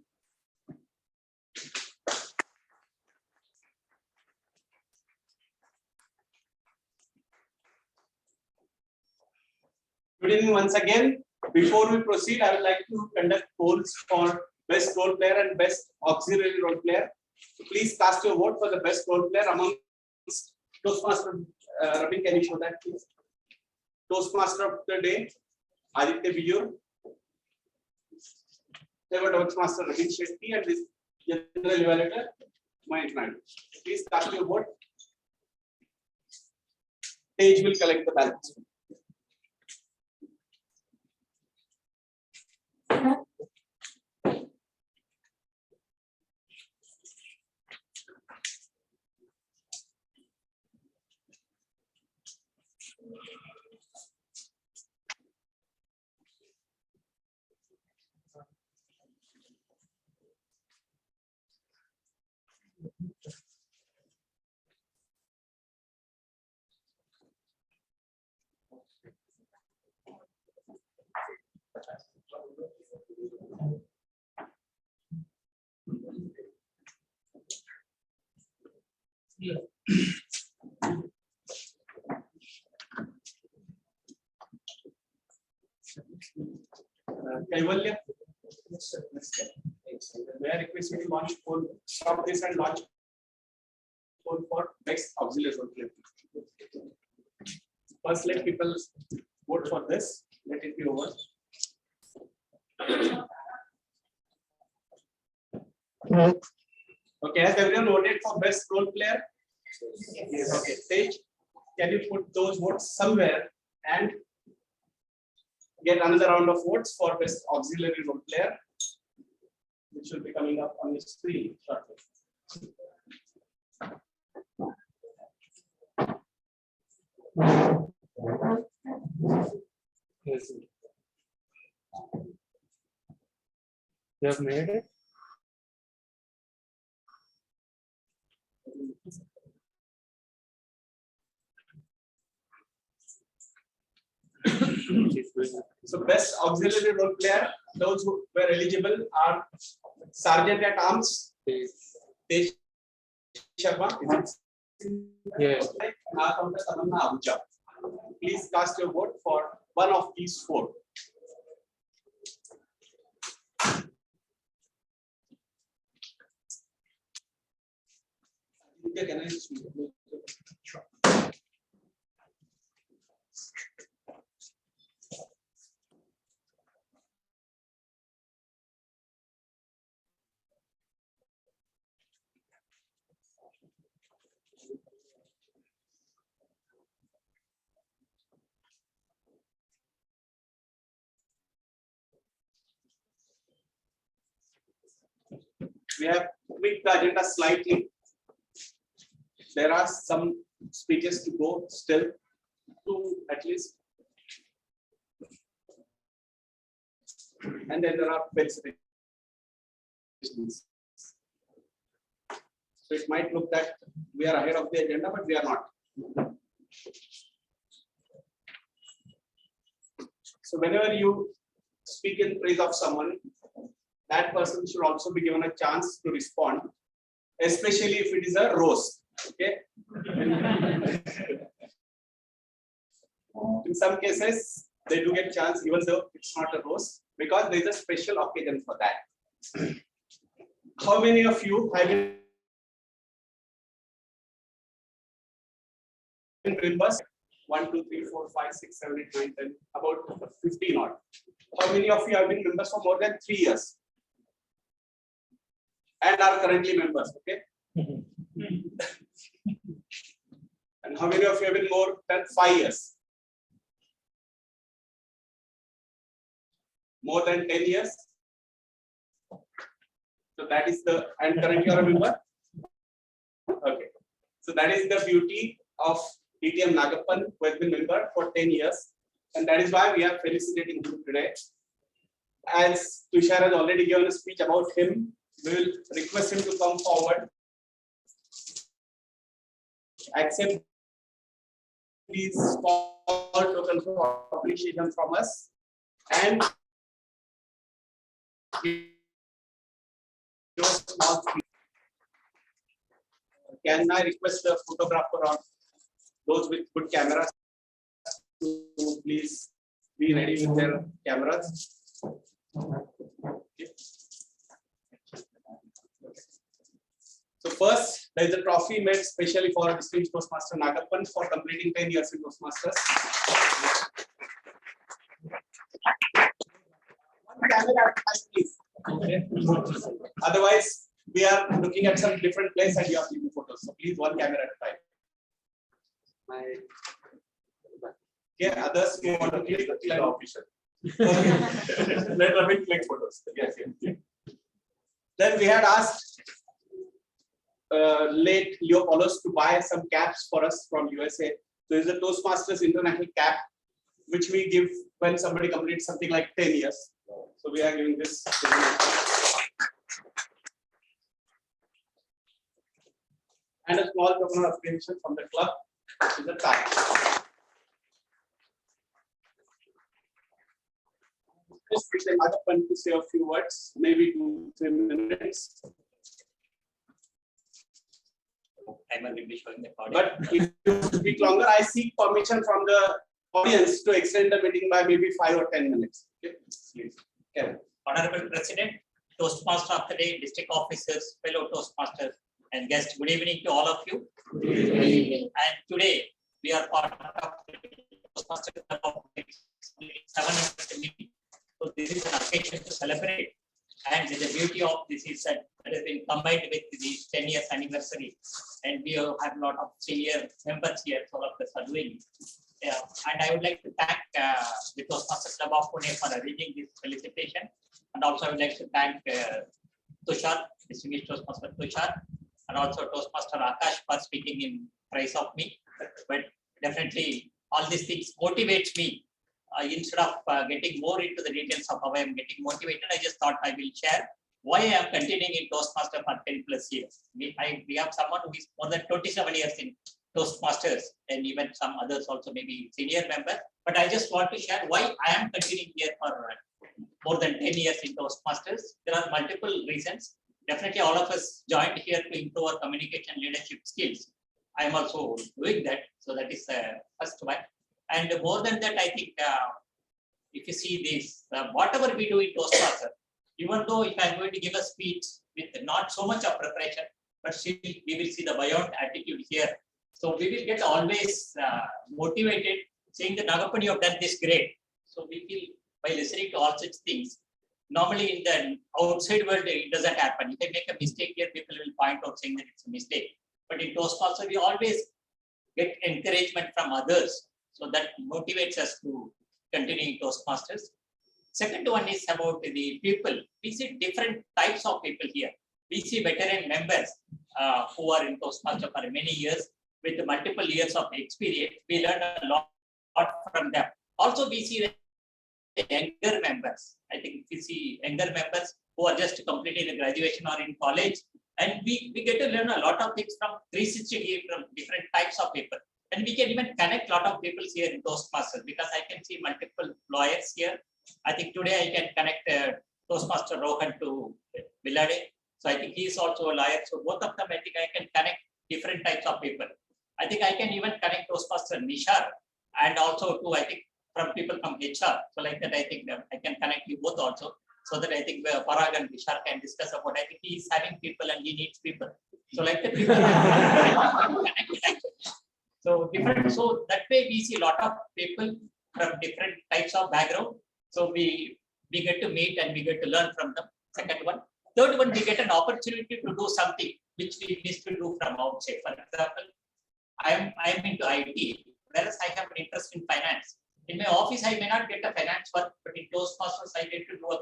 Good evening once again. Before we proceed, I would like to conduct polls for best role player and best auxiliary role player. So please cast your vote for the best role player among Toastmaster. Ravi, can you show that, please? Toastmaster of the day, Aditya Bijur. Toastmaster Ravi Shetty, and this general evaluator, Mayank Naidu. Please cast your vote. Page will collect the ballots. Kaivalya, may I request you to launch poll, stop this and launch poll for best auxiliary role player. First, let people vote for this. Let it be over. Okay, has everyone voted for best role player? Yes. Okay, Sage, can you put those votes somewhere and get another round of votes for best auxiliary role player, which will be coming up on the screen shortly. Yes. You have made it? So best auxiliary role player, those who were eligible are Sergeant at Arms, Tej Sharma, Yes. Please cast your vote for one of these four. Can I we have tweaked the agenda slightly. There are some speeches to go still, two at least. And then there are felicitations. So it might look that we are ahead of the agenda, but we are not. So whenever you speak in praise of someone, that person should also be given a chance to respond, especially if it is a roast. Okay. In some cases, they do get chance, even though it's not a roast, because there is a special occasion for that. How many of you have been members? 1, 2, 3, 4, 5, 6, 7, 8, 9, 10, about 15 odd. How many of you have been members for more than 3 years? And are currently members, okay? And how many of you have been more than 5 years? More than 10 years? So that is the, and currently you are a member? Okay. So that is the beauty of DTM Nagappan, who has been member for 10 years. And that is why we are felicitating him today. As Tushar has already given a speech about him, we will request him to come forward, accept these small tokens of appreciation from us, and can I request the photographer or those with good cameras to please be ready with their cameras? Okay. So first, there is a trophy made specially for distinguished Toastmaster Nagappan for completing 10 years in Toastmasters. One camera, please. Okay. Otherwise, we are looking at some different place and you are taking photos. So please, one camera at a time. Okay, others who want to click the official. Okay. Let Ravi click photos. Yes, yes. Then we had asked late Leo Paulos to buy some caps for us from USA. So it's a Toastmasters International cap, which we give when somebody completes something like 10 years. So we are giving this. And a small token of appreciation from the club is a tie. Just take another one to say a few words, maybe 2-3 minutes. But if you speak longer, I seek permission from the audience to extend the meeting by maybe 5 or 10 minutes. Okay, please. Kevin. Honorable President, Toastmaster of the Day, district officers, fellow Toastmasters, and guests. Good evening to all of you. And today we are part of Toastmasters Club of Pune 700 meeting. So this is an occasion to celebrate. And the beauty of this is that it has been combined with the 10 years anniversary. And we have a lot of senior members here, so all of us are doing it. Yeah. And I would like to thank the Toastmasters Club of Pune for arranging this felicitation. And also I would like to thank Tushar, distinguished Toastmaster Tushar, and also Toastmaster Akash for speaking in praise of me. But definitely all these things motivates me. Instead of getting more into the details of how I am getting motivated, I just thought I will share why I am continuing in Toastmaster for 10 plus years. We have someone who is more than 27 years in Toastmasters, and even some others also maybe senior members. But I just want to share why I am continuing here for more than 10 years in Toastmasters. There are multiple reasons. Definitely all of us joined here to improve our communication leadership skills. I am also doing that. So that is the first one. And more than that, I think if you see this, whatever we do in Toastmasters, even though if I am going to give a speech with not so much of preparation, but still we will see the buoyant attitude here. So we will get always motivated, saying that Nagappan, you have done this great. So we feel by listening to all such things, normally in the outside world, it doesn't happen. If I make a mistake here, people will point out saying that it's a mistake. But in Toastmasters, we always get encouragement from others. So that motivates us to continue in Toastmasters. Second one is about the people. We see different types of people here. We see veteran members who are in Toastmasters for many years with multiple years of experience. We learn a lot from them. Also, we see younger members. I think we see younger members who are just completing a graduation or in college. And we get to learn a lot of things from 360 degrees from different types of people. And we can even connect a lot of people here in Toastmasters because I can see multiple lawyers here. I think today I can connect Toastmaster Rohan to Villade. So I think he is also a lawyer. So both of them, I think I can connect different types of people. I think I can even connect Toastmaster Nishar and also to, I think, from people from HR. So like that, I think I can connect you both also. So that I think Parag and Nishar can discuss about, I think he is having people and he needs people. So like that, people connect. So different, so that way we see a lot of people from different types of background. So we get to meet and we get to learn from them. Second one. Third one, we get an opportunity to do something which we used to do from outside. For example, I am into IT, whereas I have an interest in finance. In my office, I may not get a finance work, but in Toastmasters, I get to do a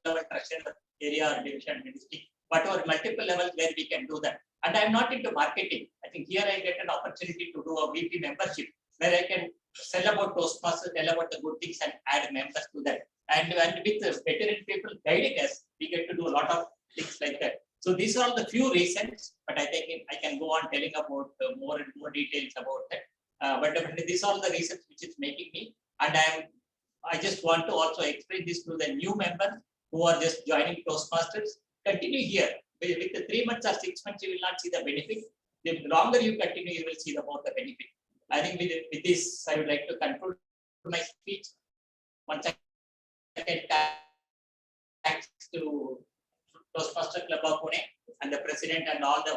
level treasurer area or division ministry, whatever multiple levels where we can do that. And I'm not into marketing. I think here I get an opportunity to do a VP membership where I can sell about Toastmasters, tell about the good things and add members to that. And with the veteran people guiding us, we get to do a lot of things like that. So these are all the few reasons, but I think I can go on telling about more and more details about that. But definitely these are all the reasons which is making me. And I just want to also explain this to the new members who are just joining Toastmasters. Continue here. With the 3 months or 6 months, you will not see the benefit. The longer you continue, you will see the more the benefit. I think with this, I would like to conclude my speech. Once again, thanks to Toastmasters Club of Pune and the president and all the.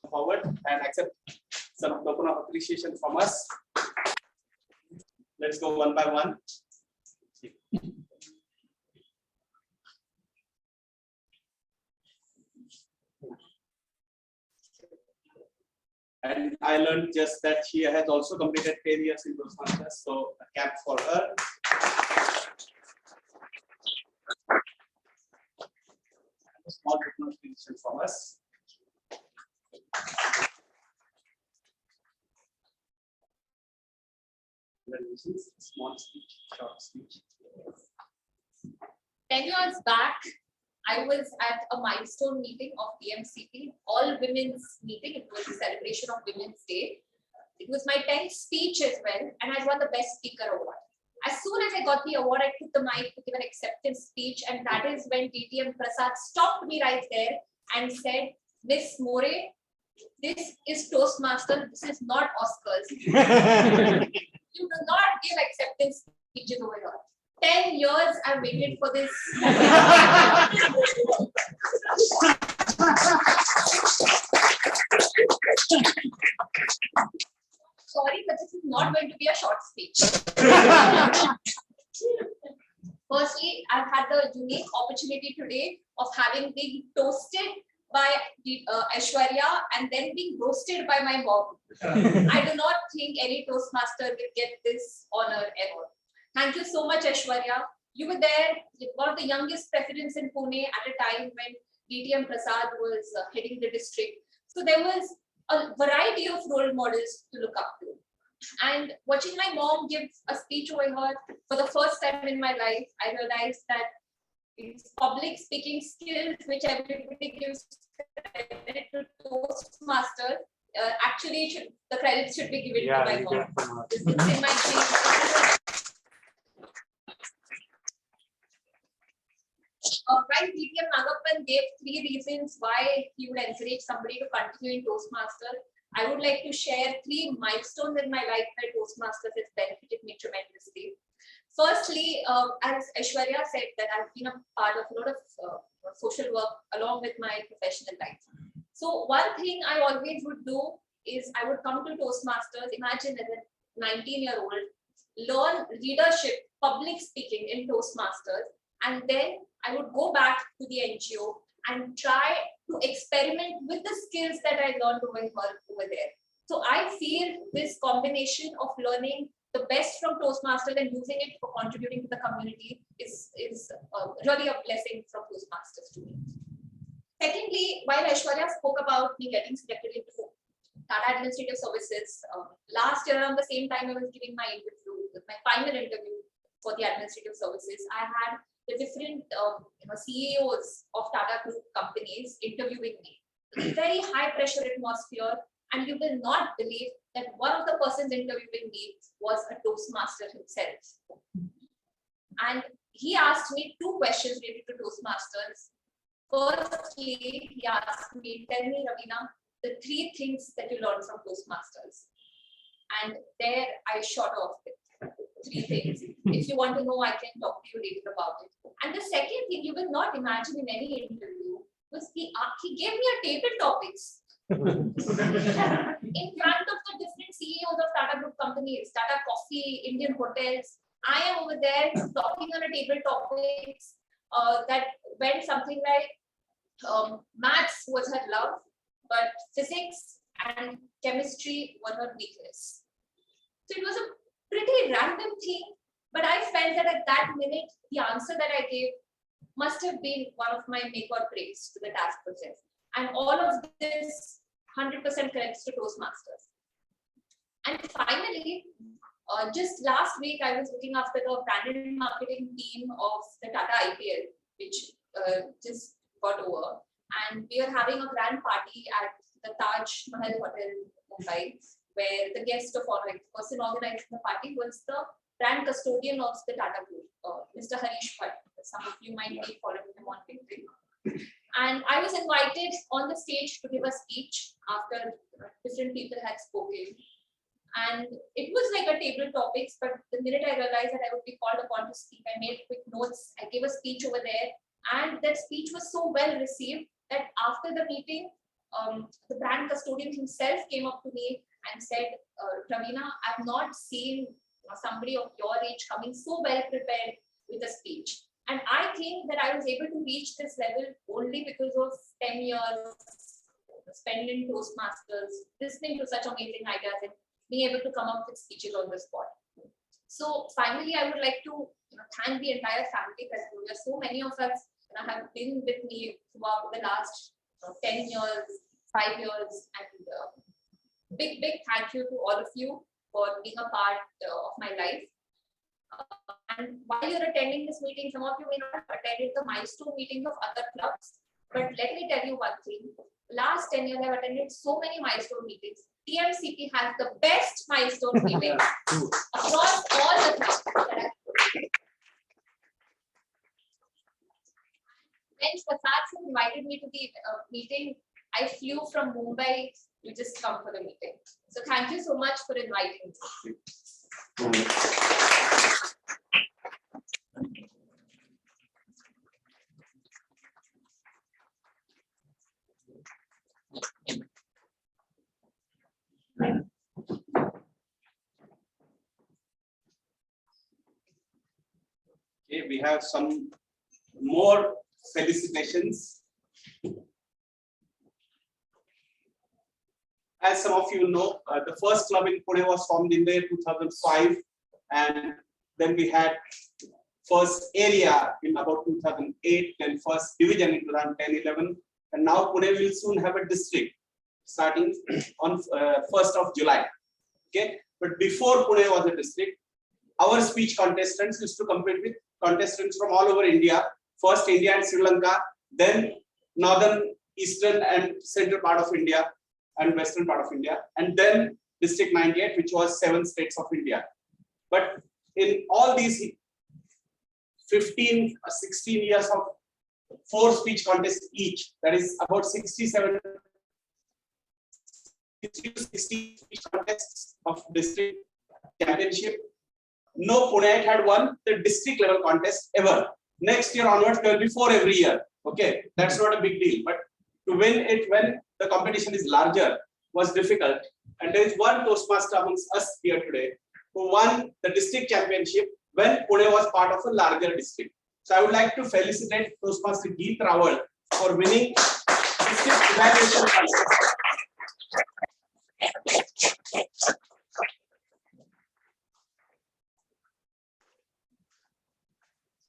Forward and accept some token of appreciation from us. Let's go one by one. And I learned just that she has also completed 10 years in Toastmasters, so a cap for her. A small appreciation from us. congratulations. Small speech, short speech. 10 years back, I was at a milestone meeting of PMCP, all women's meeting. It was a celebration of Women's Day. It was my 10th speech as well, and I won the Best Speaker Award. As soon as I got the award, I took the mic to give an acceptance speech, and that is when DTM Prasad stopped me right there and said, Miss More, this is Toastmaster, this is not Oscars. You do not give acceptance speeches over here. 10 years I've waited for this. Sorry, but this is not going to be a short speech. Firstly, I've had the unique opportunity today of having been toasted by Aishwarya and then being roasted by my mom. I do not think any Toastmaster will get this honor ever. Thank you so much, Aishwarya. You were there, one of the youngest presidents in Pune at a time when DTM Prasad was heading the district. So there was a variety of role models to look up to. And watching my mom give a speech over here for the first time in my life, I realized that it's public speaking skills, which everybody gives credit to Toastmasters. Actually, the credit should be given to my mom. This is in my dream. Right, DTM Nagappan gave 3 reasons why he would encourage somebody to continue in Toastmaster. I would like to share 3 milestones in my life where Toastmasters has benefited me tremendously. Firstly, as Aishwarya said, that I've been a part of a lot of social work along with my professional life. So one thing I always would do is I would come to Toastmasters, imagine as a 19-year-old, learn leadership, public speaking in Toastmasters, and then I would go back to the NGO and try to experiment with the skills that I learned over there. So I feel this combination of learning the best from Toastmasters and using it for contributing to the community is really a blessing from Toastmasters to me. Secondly, while Aishwarya spoke about me getting selected into Tata Administrative Services, last year around the same time I was giving my interview, my final interview for the Administrative Services, I had the different CEOs of Tata Group companies interviewing me. Very high pressure atmosphere, and you will not believe that one of the persons interviewing me was a Toastmaster himself. And he asked me 2 questions related to Toastmasters. Firstly, he asked me, tell me, Ravina, the 3 things that you learned from Toastmasters. And there I shot off with 3 things. If you want to know, I can talk to you later about it. And the second thing you will not imagine in any interview was he gave me a table topics in front of the different CEOs of Tata Group companies, Tata Coffee, Indian hotels. I am over there talking on a table topics that went something like maths was her love, but physics and chemistry were her weakness. So it was a pretty random thing, but I felt that at that minute, the answer that I gave must have been one of my make or breaks to the task process. And all of this 100% credits to Toastmasters. And finally, just last week, I was looking after the brand and marketing team of the Tata IPL, which just got over. And we are having a grand party at the Taj Mahal Hotel, Mumbai, where the guest of honor, the person organizing the party, was the brand custodian of the Tata Group, Mr. Harish Bhatt. Some of you might be following him on LinkedIn. And I was invited on the stage to give a speech after different people had spoken. And it was like a table topics, but the minute I realized that I would be called upon to speak, I made quick notes. I gave a speech over there, and that speech was so well received that after the meeting, the brand custodian himself came up to me and said, Ravina, I've not seen somebody of your age coming so well prepared with a speech. And I think that I was able to reach this level only because of 10 years spent in Toastmasters, listening to such amazing ideas and being able to come up with speeches on the spot. So finally, I would like to thank the entire family, because there are so many of us have been with me throughout the last 10 years, 5 years, and big thank you to all of you. for being a part of my life. And while you're attending this meeting, some of you may not have attended the milestone meetings of other clubs. But let me tell you one thing. Last 10 years, I've attended so many milestone meetings. TMCP has the best milestone meetings across all the clubs that I've When Prasad invited me to the meeting, I flew from Mumbai to just come for the meeting. So thank you so much for inviting me. Okay, we have some more felicitations. As some of you know, the first club in Pune was formed in the year 2005, and then we had first area in about 2008, then first division in 2010-11, and now Pune will soon have a district starting on 1st of July. Okay, but before Pune was a district, our speech contestants used to compete with contestants from all over India. First India and Sri Lanka, then northern, eastern and central part of India and western part of India, and then District 98, which was 7 states of India. But in all these 15 or 16 years of 4 speech contests each, that is about 60 speech contests of district championship. No Pune had won the district level contest ever. Next year onwards, there will be 4 every year. Okay, that's not a big deal. But to win it when the competition is larger was difficult. And there is one Toastmaster amongst us here today who won the district championship when Pune was part of a larger district. So I would like to felicitate Toastmaster Geet Rawal for winning district evaluation contest.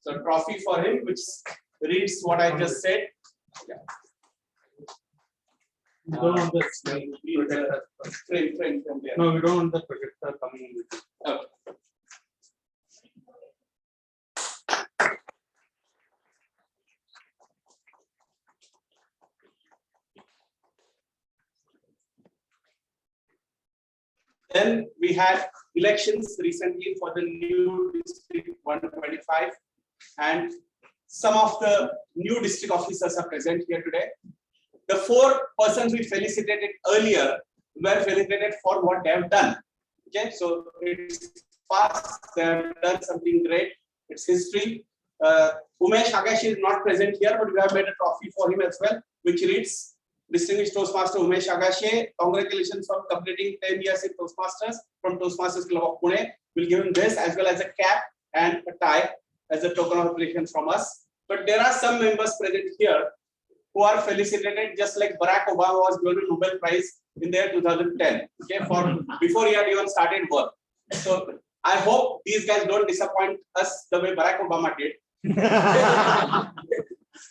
So trophy for him, which reads what I just said. Yeah. We don't want the frame there. No, we don't want the projector coming with it. Okay. Then we had elections recently for the new district 125, and some of the new district officers are present here today. The 4 persons we felicitated earlier were felicitated for what they have done. Okay, so it's past, they have done something great. It's history. Umesh Agashi is not present here, but we have made a trophy for him as well, which reads, Distinguished Toastmaster Umesh Agashe, congratulations for completing 10 years in Toastmasters from Toastmasters Club of Pune. We'll give him this as well as a cap and a tie as a token of appreciation from us. But there are some members present here who are felicitated just like Barack Obama was given a Nobel Prize in the year 2010. Okay, for before he had even started work. So I hope these guys don't disappoint us the way Barack Obama did.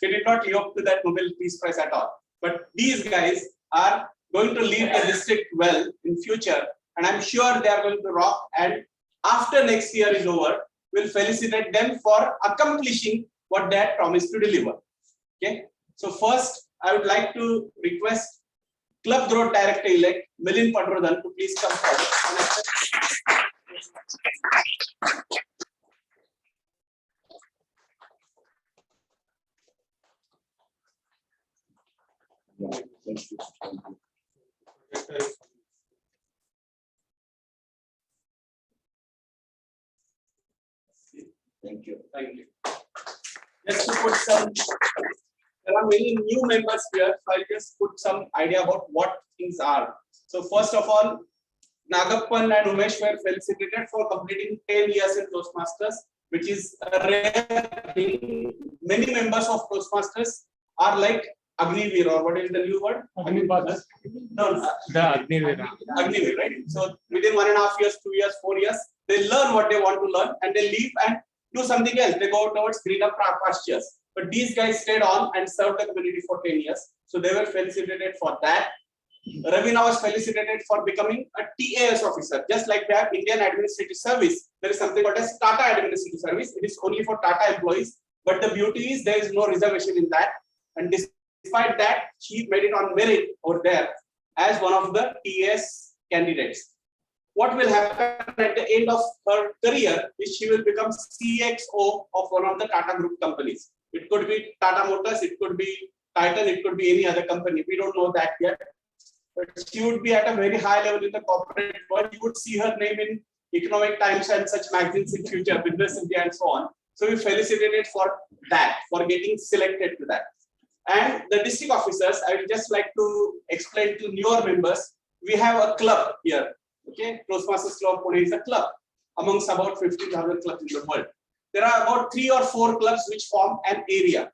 He did not live up to that Nobel Peace Prize at all. But these guys are going to lead the district well in future, and I'm sure they are going to rock. And after next year is over, we'll felicitate them for accomplishing what they had promised to deliver. Okay. So first, I would like to request Club Growth Director-elect Milind Padrodhan to please come forward. Thank you. Thank you. Just to put some, there are many new members here, so I'll just put some idea about what things are. So first of all, Nagappan and Umesh were felicitated for completing 10 years in Toastmasters, which is a rare thing. Many members of Toastmasters are like Agnivir, or what is the new word? Agnivir. No, The Agnivir. Agnivir, right? So within 1.5 years, 2 years, 4 years, they learn what they want to learn and they leave and do something else. They go towards greener pastures. But these guys stayed on and served the community for 10 years. So they were felicitated for that. Ravina was felicitated for becoming a TAS officer. Just like we have Indian Administrative Service, there is something called as Tata Administrative Service. It is only for Tata employees. But the beauty is there is no reservation in that. And despite that, she made it on merit over there as one of the TAS candidates. What will happen at the end of her career is she will become CXO of one of the Tata Group companies. It could be Tata Motors, it could be Titan, it could be any other company. We don't know that yet. But she would be at a very high level in the corporate world. You would see her name in Economic Times and such magazines in future, Business India and so on. So we felicitated for that, for getting selected to that. And the district officers, I would just like to explain to newer members, we have a club here. Okay, Toastmasters Club of Pune is a club amongst about 50,000 clubs in the world. There are about 3 or 4 clubs which form an area.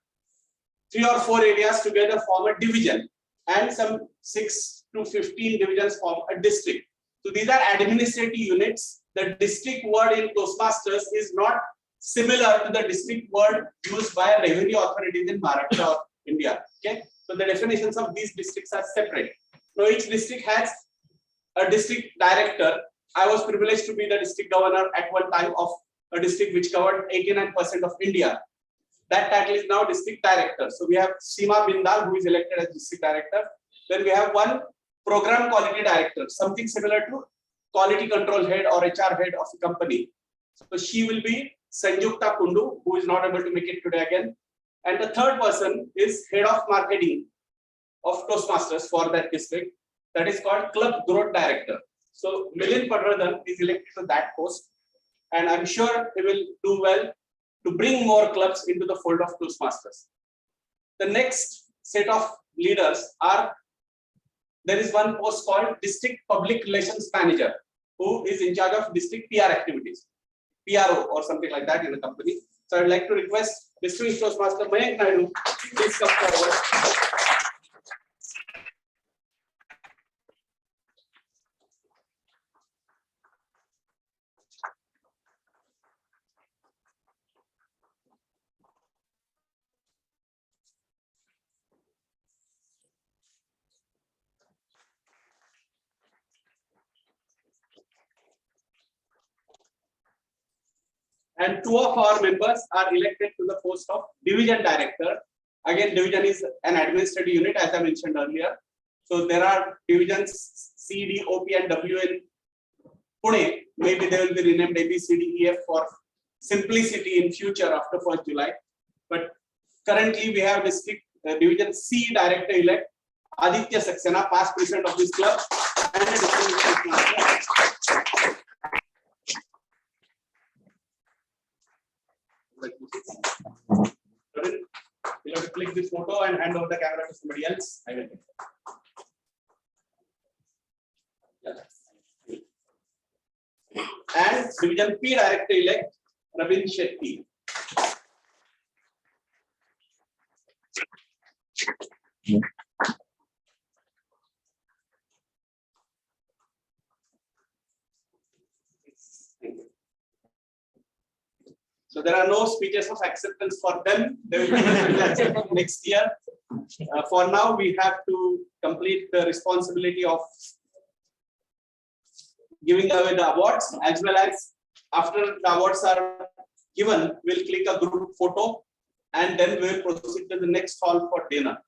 3 or 4 areas together form a division, and some 6 to 15 divisions form a district. So these are administrative units. The district word in Toastmasters is not similar to the district word used by revenue authorities in Maharashtra or India. Okay, so the definitions of these districts are separate. Now each district has a district director. I was privileged to be the district governor at one time of a district which covered 89% of India. That title is now district director. So we have Seema Bindal, who is elected as district director. Then we have one program quality director, something similar to quality control head or HR head of a company. So she will be Sanjukta Kundu, who is not able to make it today again. And the third person is head of marketing of Toastmasters for that district. That is called Club Growth Director. So Milind Padradhan is elected to that post. And I'm sure he will do well to bring more clubs into the fold of Toastmasters. The next set of leaders are, there is one post called District Public Relations Manager, who is in charge of district PR activities, PRO or something like that in the company. So I'd like to request Distinguished Toastmaster Mayank Naidu, please come forward. And 2 of our members are elected to the post of division director. Again, division is an administrative unit, as I mentioned earlier. So there are divisions C, D, O, P, and W in Pune. Maybe they will be renamed A, B, C, D, E, F for simplicity in future after 1st July. But currently we have district division C director elect Aditya Saxena, past president of this club, and a distinguished. You'll have to click this photo and hand over the camera to somebody else. I will. And Division P Director elect Ravin Shetty. So there are no speeches of acceptance for them. They will be accepted next year. For now, we have to complete the responsibility of giving away the awards, as well as after the awards are given, we'll click a group photo and then we'll proceed to the next hall for dinner.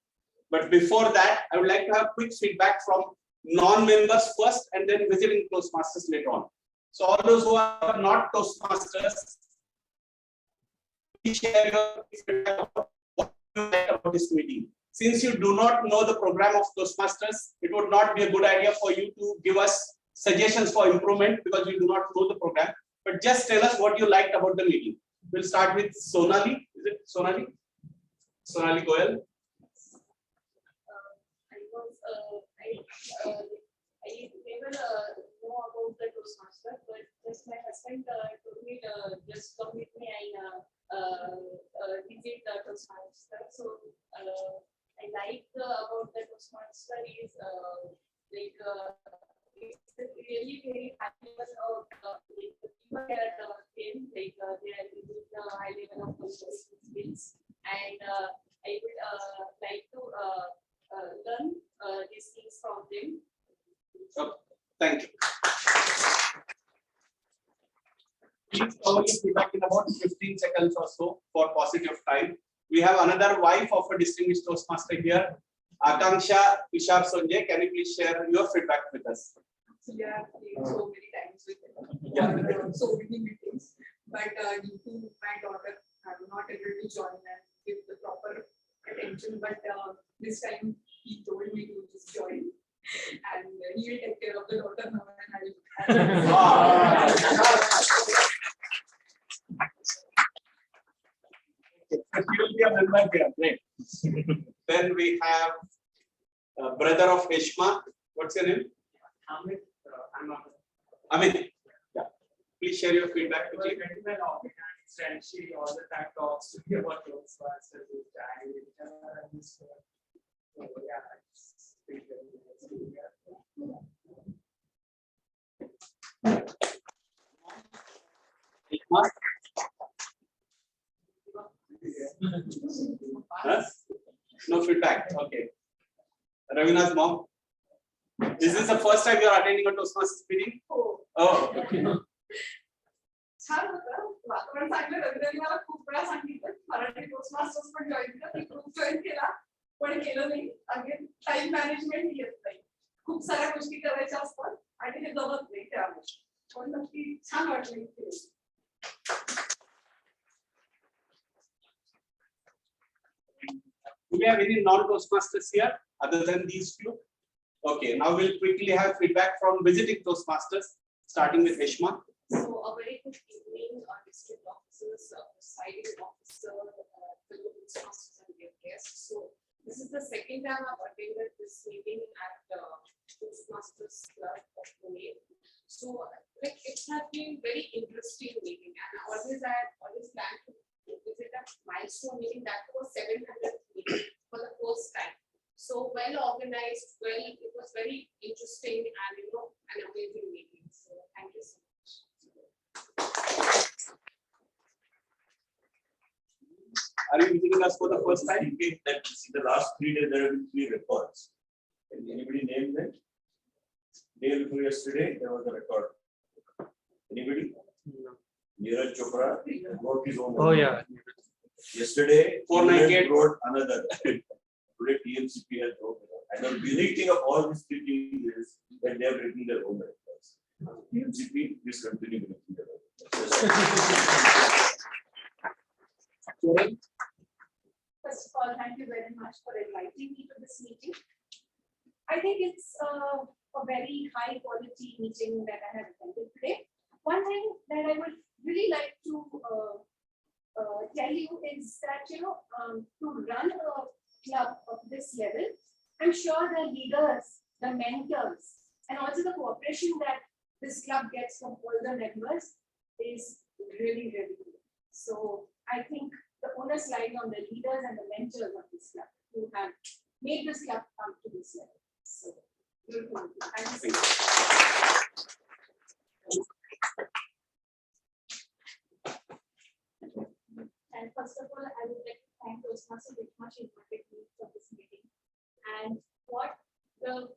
But before that, I would like to have quick feedback from non-members first and then visiting Toastmasters later on. So all those who are not Toastmasters, share your feedback what you like about this meeting. Since you do not know the program of Toastmasters, it would not be a good idea for you to give us suggestions for improvement because you do not know the program. But just tell us what you liked about the meeting. We'll start with Sonali. Is it Sonali? Sonali Goyal. I never know about the Toastmaster, but just my husband told me to just come with me and visit the Toastmaster. So I like about the Toastmaster is like it's really very high level of people at game, like they are using the high level of communication skills, and I would like to learn these things from him. So, thank you. Please cover your feedback in about 15 seconds or so for paucity of time. We have another wife of a distinguished Toastmaster here, Akanksha Pishar Sonjay. Can you please share your feedback with us? Actually, I have played so many times with him. Yeah. So many meetings. But due to my daughter, I'm not able to join and give the proper attention. But this time he told me to just join. And he will take care of the daughter now and I will. He will be a member here. Great. Then we have brother of Heshma. What's your name? Amit, Amit. Yeah. Please share your feedback with me. And she all the time talks to me about those parts. So yeah, it's pretty good. Heshma? Huh? No feedback. Okay. Ravina's mom. Is this the first time you are attending a Toastmasters meeting? Oh, okay. छान होतं वातावरण चांगलं रविवारी मला खूप वेळा सांगितलं Marathi Toastmasters पण जॉईन कर मी ग्रुप जॉईन केला पण केलं नाही अगेन टाइम मॅनेजमेंट येत नाही खूप साऱ्या गोष्टी करायच्या असतात आणि हे जमत नाही त्यामुळे पण नक्की छान वाटलं Do we have any non-Toastmasters here other than these few? Okay, now we'll quickly have feedback from visiting Toastmasters, starting with Heshma. So a very good evening, district officers, presiding officer, fellow Toastmasters and their guests. So this is the second time I've attended this meeting at Toastmasters Club of Pune. So like it has been very interesting meeting, and I always planned to visit a milestone meeting that was 700 meeting for the first time. So well organized, it was very interesting and an amazing meeting. So thank you so much. Are you visiting us for the first time? That in the last 3 days there have been 3 records. Can anybody name them? Day before yesterday there was a record. Anybody? No. Neeraj Chopra wrote his own. Oh yeah. Yesterday 498 wrote another. Today TMCP has wrote another. And the unique thing of all these 3 things is that they have written their own records. TMCP, please continue writing their own records. First of all, thank you very much for inviting me to this meeting. I think it's a very high quality meeting that I have attended today. One thing that I would really like to tell you is that, to run a club of this level, I'm sure the leaders, the mentors, and also the cooperation that this club gets from all the members is really, really good. So I think the onus lies on the leaders and the mentors of this club who have made this club come to this level. So, thank you. And first of all, I would like to thank Toastmasters very much invited me for this meeting. And what the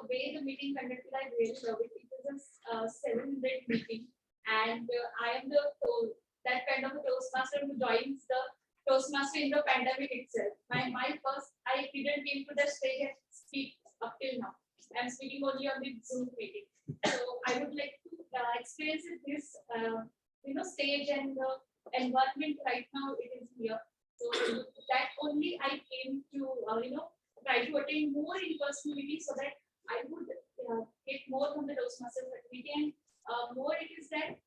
way the meeting conducted, I really love it. It was a 7-day meeting, and I am that kind of a Toastmaster who joins the Toastmaster in the pandemic itself. My first, I didn't came to the stage and speak up till now. I'm speaking only on the Zoom meeting. So I would like to experience this, stage and the environment right now. It is here. So that only I came to, try to attain more in-person meetings so that I would get more from the Toastmasters activity, and more it is that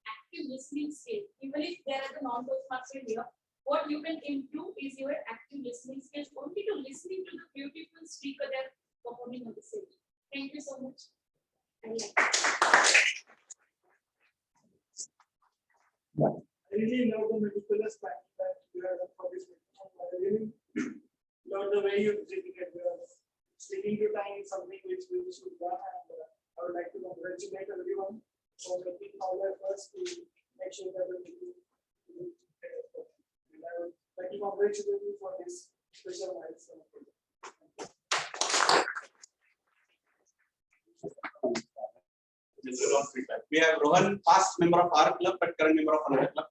active listening skill. Even if there are the non-Toastmasters here, what you can improve is your active listening skills, only to listening to the beautiful speaker that performing on the stage. Thank you so much. I really love the meticulous planning that you have done for this meeting. I really love the way you executed. Sticking to time is something which we should do, and I would like to congratulate everyone for making all their efforts to make sure that the meeting is and I would like to congratulate you for this special milestone. individual on feedback. We have Rohan, past member of our club, but current member of another club.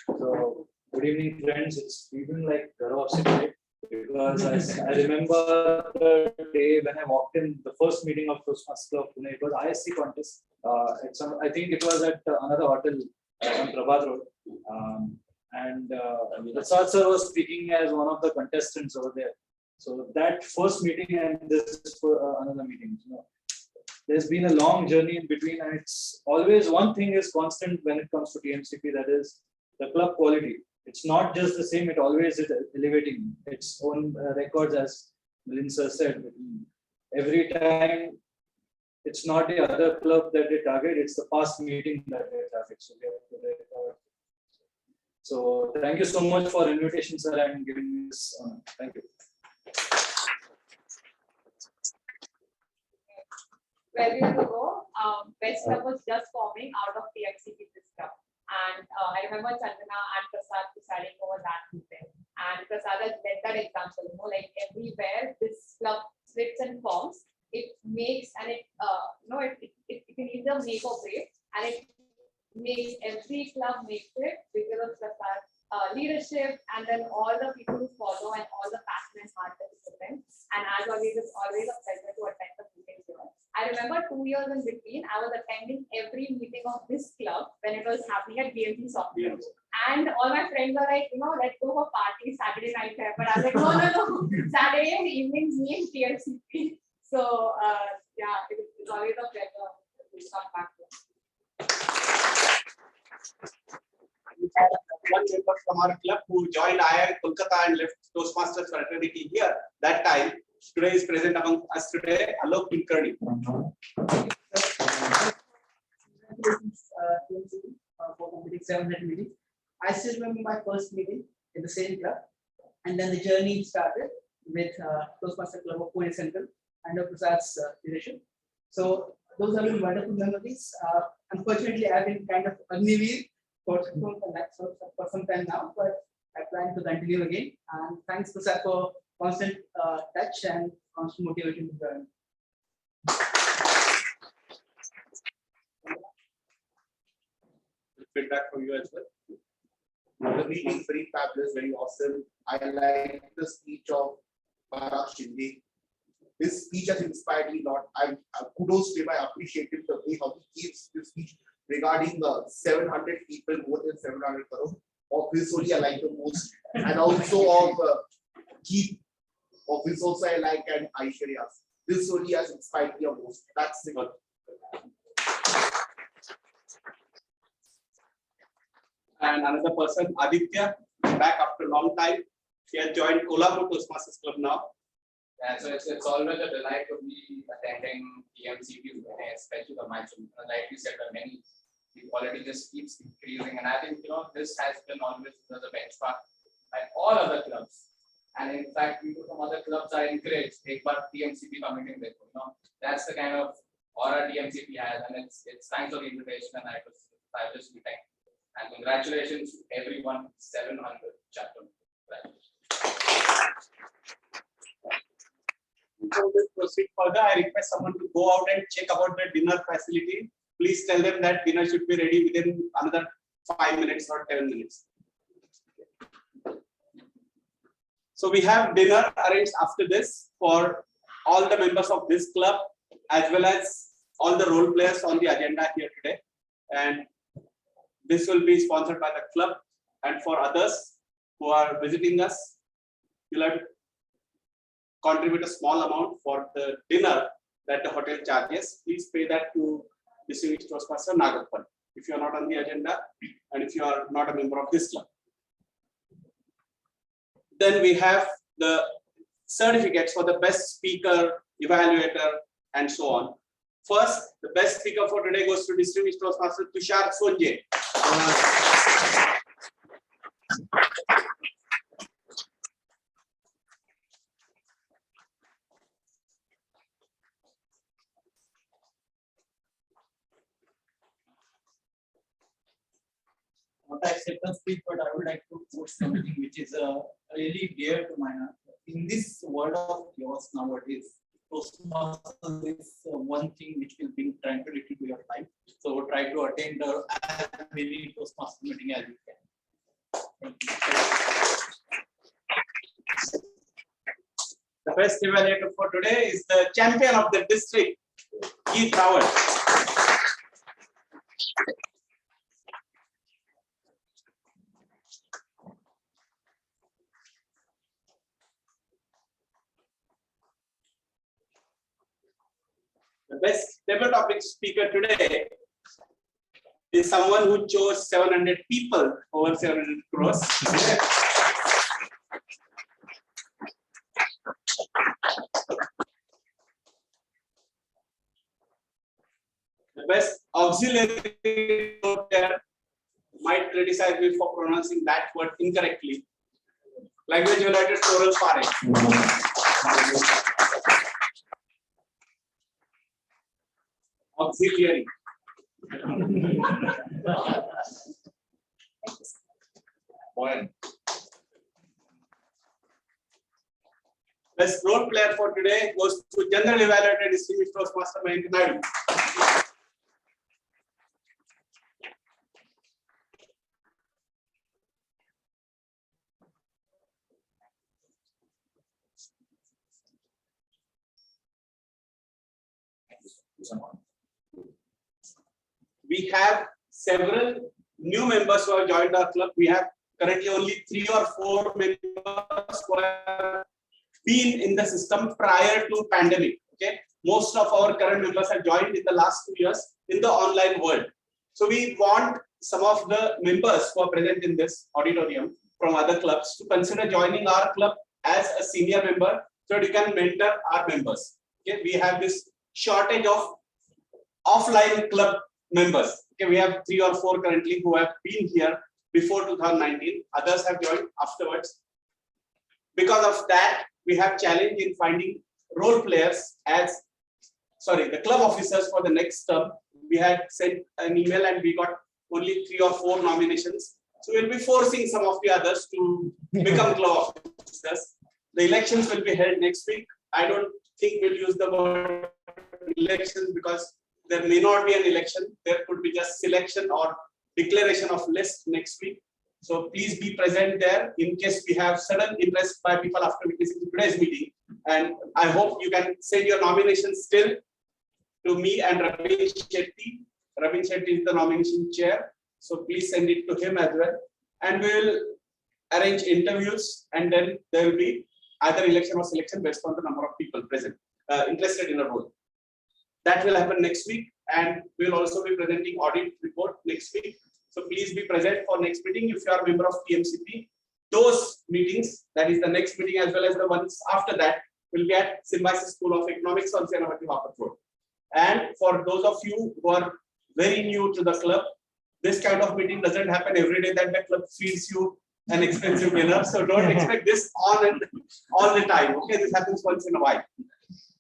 So, good evening, friends. It's even like curiosity because I remember the day when I walked in the first meeting of Toastmasters Club of Pune. It was ISC contest. I think it was at another hotel on Prabhat Road. Prasad sir was speaking as one of the contestants over there. So that first meeting and this is for another meeting. You know, there's been a long journey in between, and it's always one thing is constant when it comes to TMCP, that is the club quality. It's not just the same, it always is elevating its own records, as Milind sir said. Every time it's not the other club that they target, it's the past meeting that they target. So, so thank you so much for invitation, sir, and giving me this honor. Thank you. 12 years ago, Best Club was just forming out of TMCP system. And I remember Chandana and Prasad deciding over that meeting. And Prasad has led that example, you know, like everywhere this club splits and forms, it makes and it can either make or break, and it makes every club makes it because of Prasad's leadership, and then all the people who follow and all the passionate heart participants. And as always, it's always a pleasure to attend the meeting here. I remember 2 years in between, I was attending every meeting of this club when it was happening at BMC Software. And all my friends were like, you know, let's go for party Saturday night here. But I was like, no. Saturday evenings, me and TLCP. So, yeah, it's always a pleasure to come back here. We had one member from our club who joined IIM Kolkata and left Toastmasters fraternity here. That time, today is present among us today, Alok Kulkarni. For completing 700 meetings. I still remember my first meeting in the same club, and then the journey started with Toastmasters Club of Pune Central under Prasad's leadership. So those have been wonderful memories. Unfortunately, I've been kind of Agniveer for some time now, but I plan to continue again. And thanks Prasad for constant touch and constant motivation to join. Feedback from you as well. The meeting very fabulous, very awesome. I like the speech of Parag Shinde. His speech has inspired me a lot. I kudos to him. I appreciate him the way how he gives his speech regarding the 700 people, more than 700 crore. Of his only I like the most, and also of Keith. Of his also I like, and Aishwarya's. This only has inspired me the most. That's the good. And another person, Aditya, back after a long time. He has joined Colombo Toastmasters Club now. Yeah, so it's always a delight to be attending TMCP, especially the Milestone. Like you said, the quality just keeps increasing, and I think this has been always the benchmark at all other clubs. And in fact, people from other clubs are encouraged. Take part TMCP committing there. That's the kind of aura TMCP has, and it's thanks for the invitation, and I was fabulous meeting. And congratulations to everyone, 700 chapter. Before we proceed further, I request someone to go out and check about the dinner facility. Please tell them that dinner should be ready within another 5 minutes or 10 minutes. So we have dinner arranged after this for all the members of this club, as well as all the role players on the agenda here today. And this will be sponsored by the club, and for others who are visiting us, you'll have to contribute a small amount for the dinner that the hotel charges. Please pay that to distinguished Toastmaster Nagappan if you are not on the agenda and if you are not a member of this club. Then we have the certificates for the best speaker, evaluator, and so on. First, the best speaker for today goes to distinguished Toastmaster Tushar Sonje. Not acceptance speech, but I would like to quote something which is really dear to my heart. In this world of chaos nowadays, Toastmasters is one thing which will bring tranquility to your life. So try to attend as many Toastmasters meeting as you can. Thank you. The best evaluator for today is the champion of the district, Keith Howard. The best table topic speaker today is someone who chose 700 people over 700 crores. The best auxiliary player might criticize me for pronouncing that word incorrectly. Language United Toral Pare. Auxiliary. Best role player for today goes to General Evaluator Distinguished Toastmaster Mayank Naidu. We have several new members who have joined our club. We have currently only 3 or 4 members who have been in the system prior to pandemic. Okay, most of our current members have joined in the last 2 years in the online world. So we want some of the members who are present in this auditorium from other clubs to consider joining our club as a senior member so that you can mentor our members. Okay, we have this shortage of offline club members. Okay, we have 3 or 4 currently who have been here before 2019. Others have joined afterwards. Because of that, we have challenge in finding role players as, the club officers for the next term. We had sent an email and we got only 3 or 4 nominations. So we'll be forcing some of the others to become club officers. The elections will be held next week. I don't think we'll use the word elections because there may not be an election. There could be just selection or declaration of list next week. So please be present there in case we have sudden interest by people after witnessing today's meeting. And I hope you can send your nominations still to me and Ravin Shetty. Ravin Shetty is the nomination chair. So please send it to him as well. And we will arrange interviews and then there will be either election or selection based on the number of people present, interested in a role. That will happen next week, and we will also be presenting audit report next week. So please be present for next meeting if you are a member of TMCP. Those meetings, that is the next meeting as well as the ones after that, will be at Symbiosis School of Economics on Senavati Wapat Road. And for those of you who are very new to the club, this kind of meeting doesn't happen every day that the club feeds you an expensive dinner. So don't expect this all the time. Okay, this happens once in a while.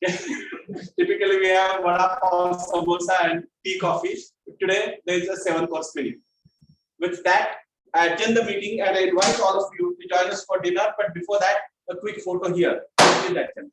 Typically, we have vada pav, samosa, and tea, coffee. Today, there is a 7-course menu. With that, I attend the meeting and I invite all of you to join us for dinner. But before that, a quick photo here. Please attend.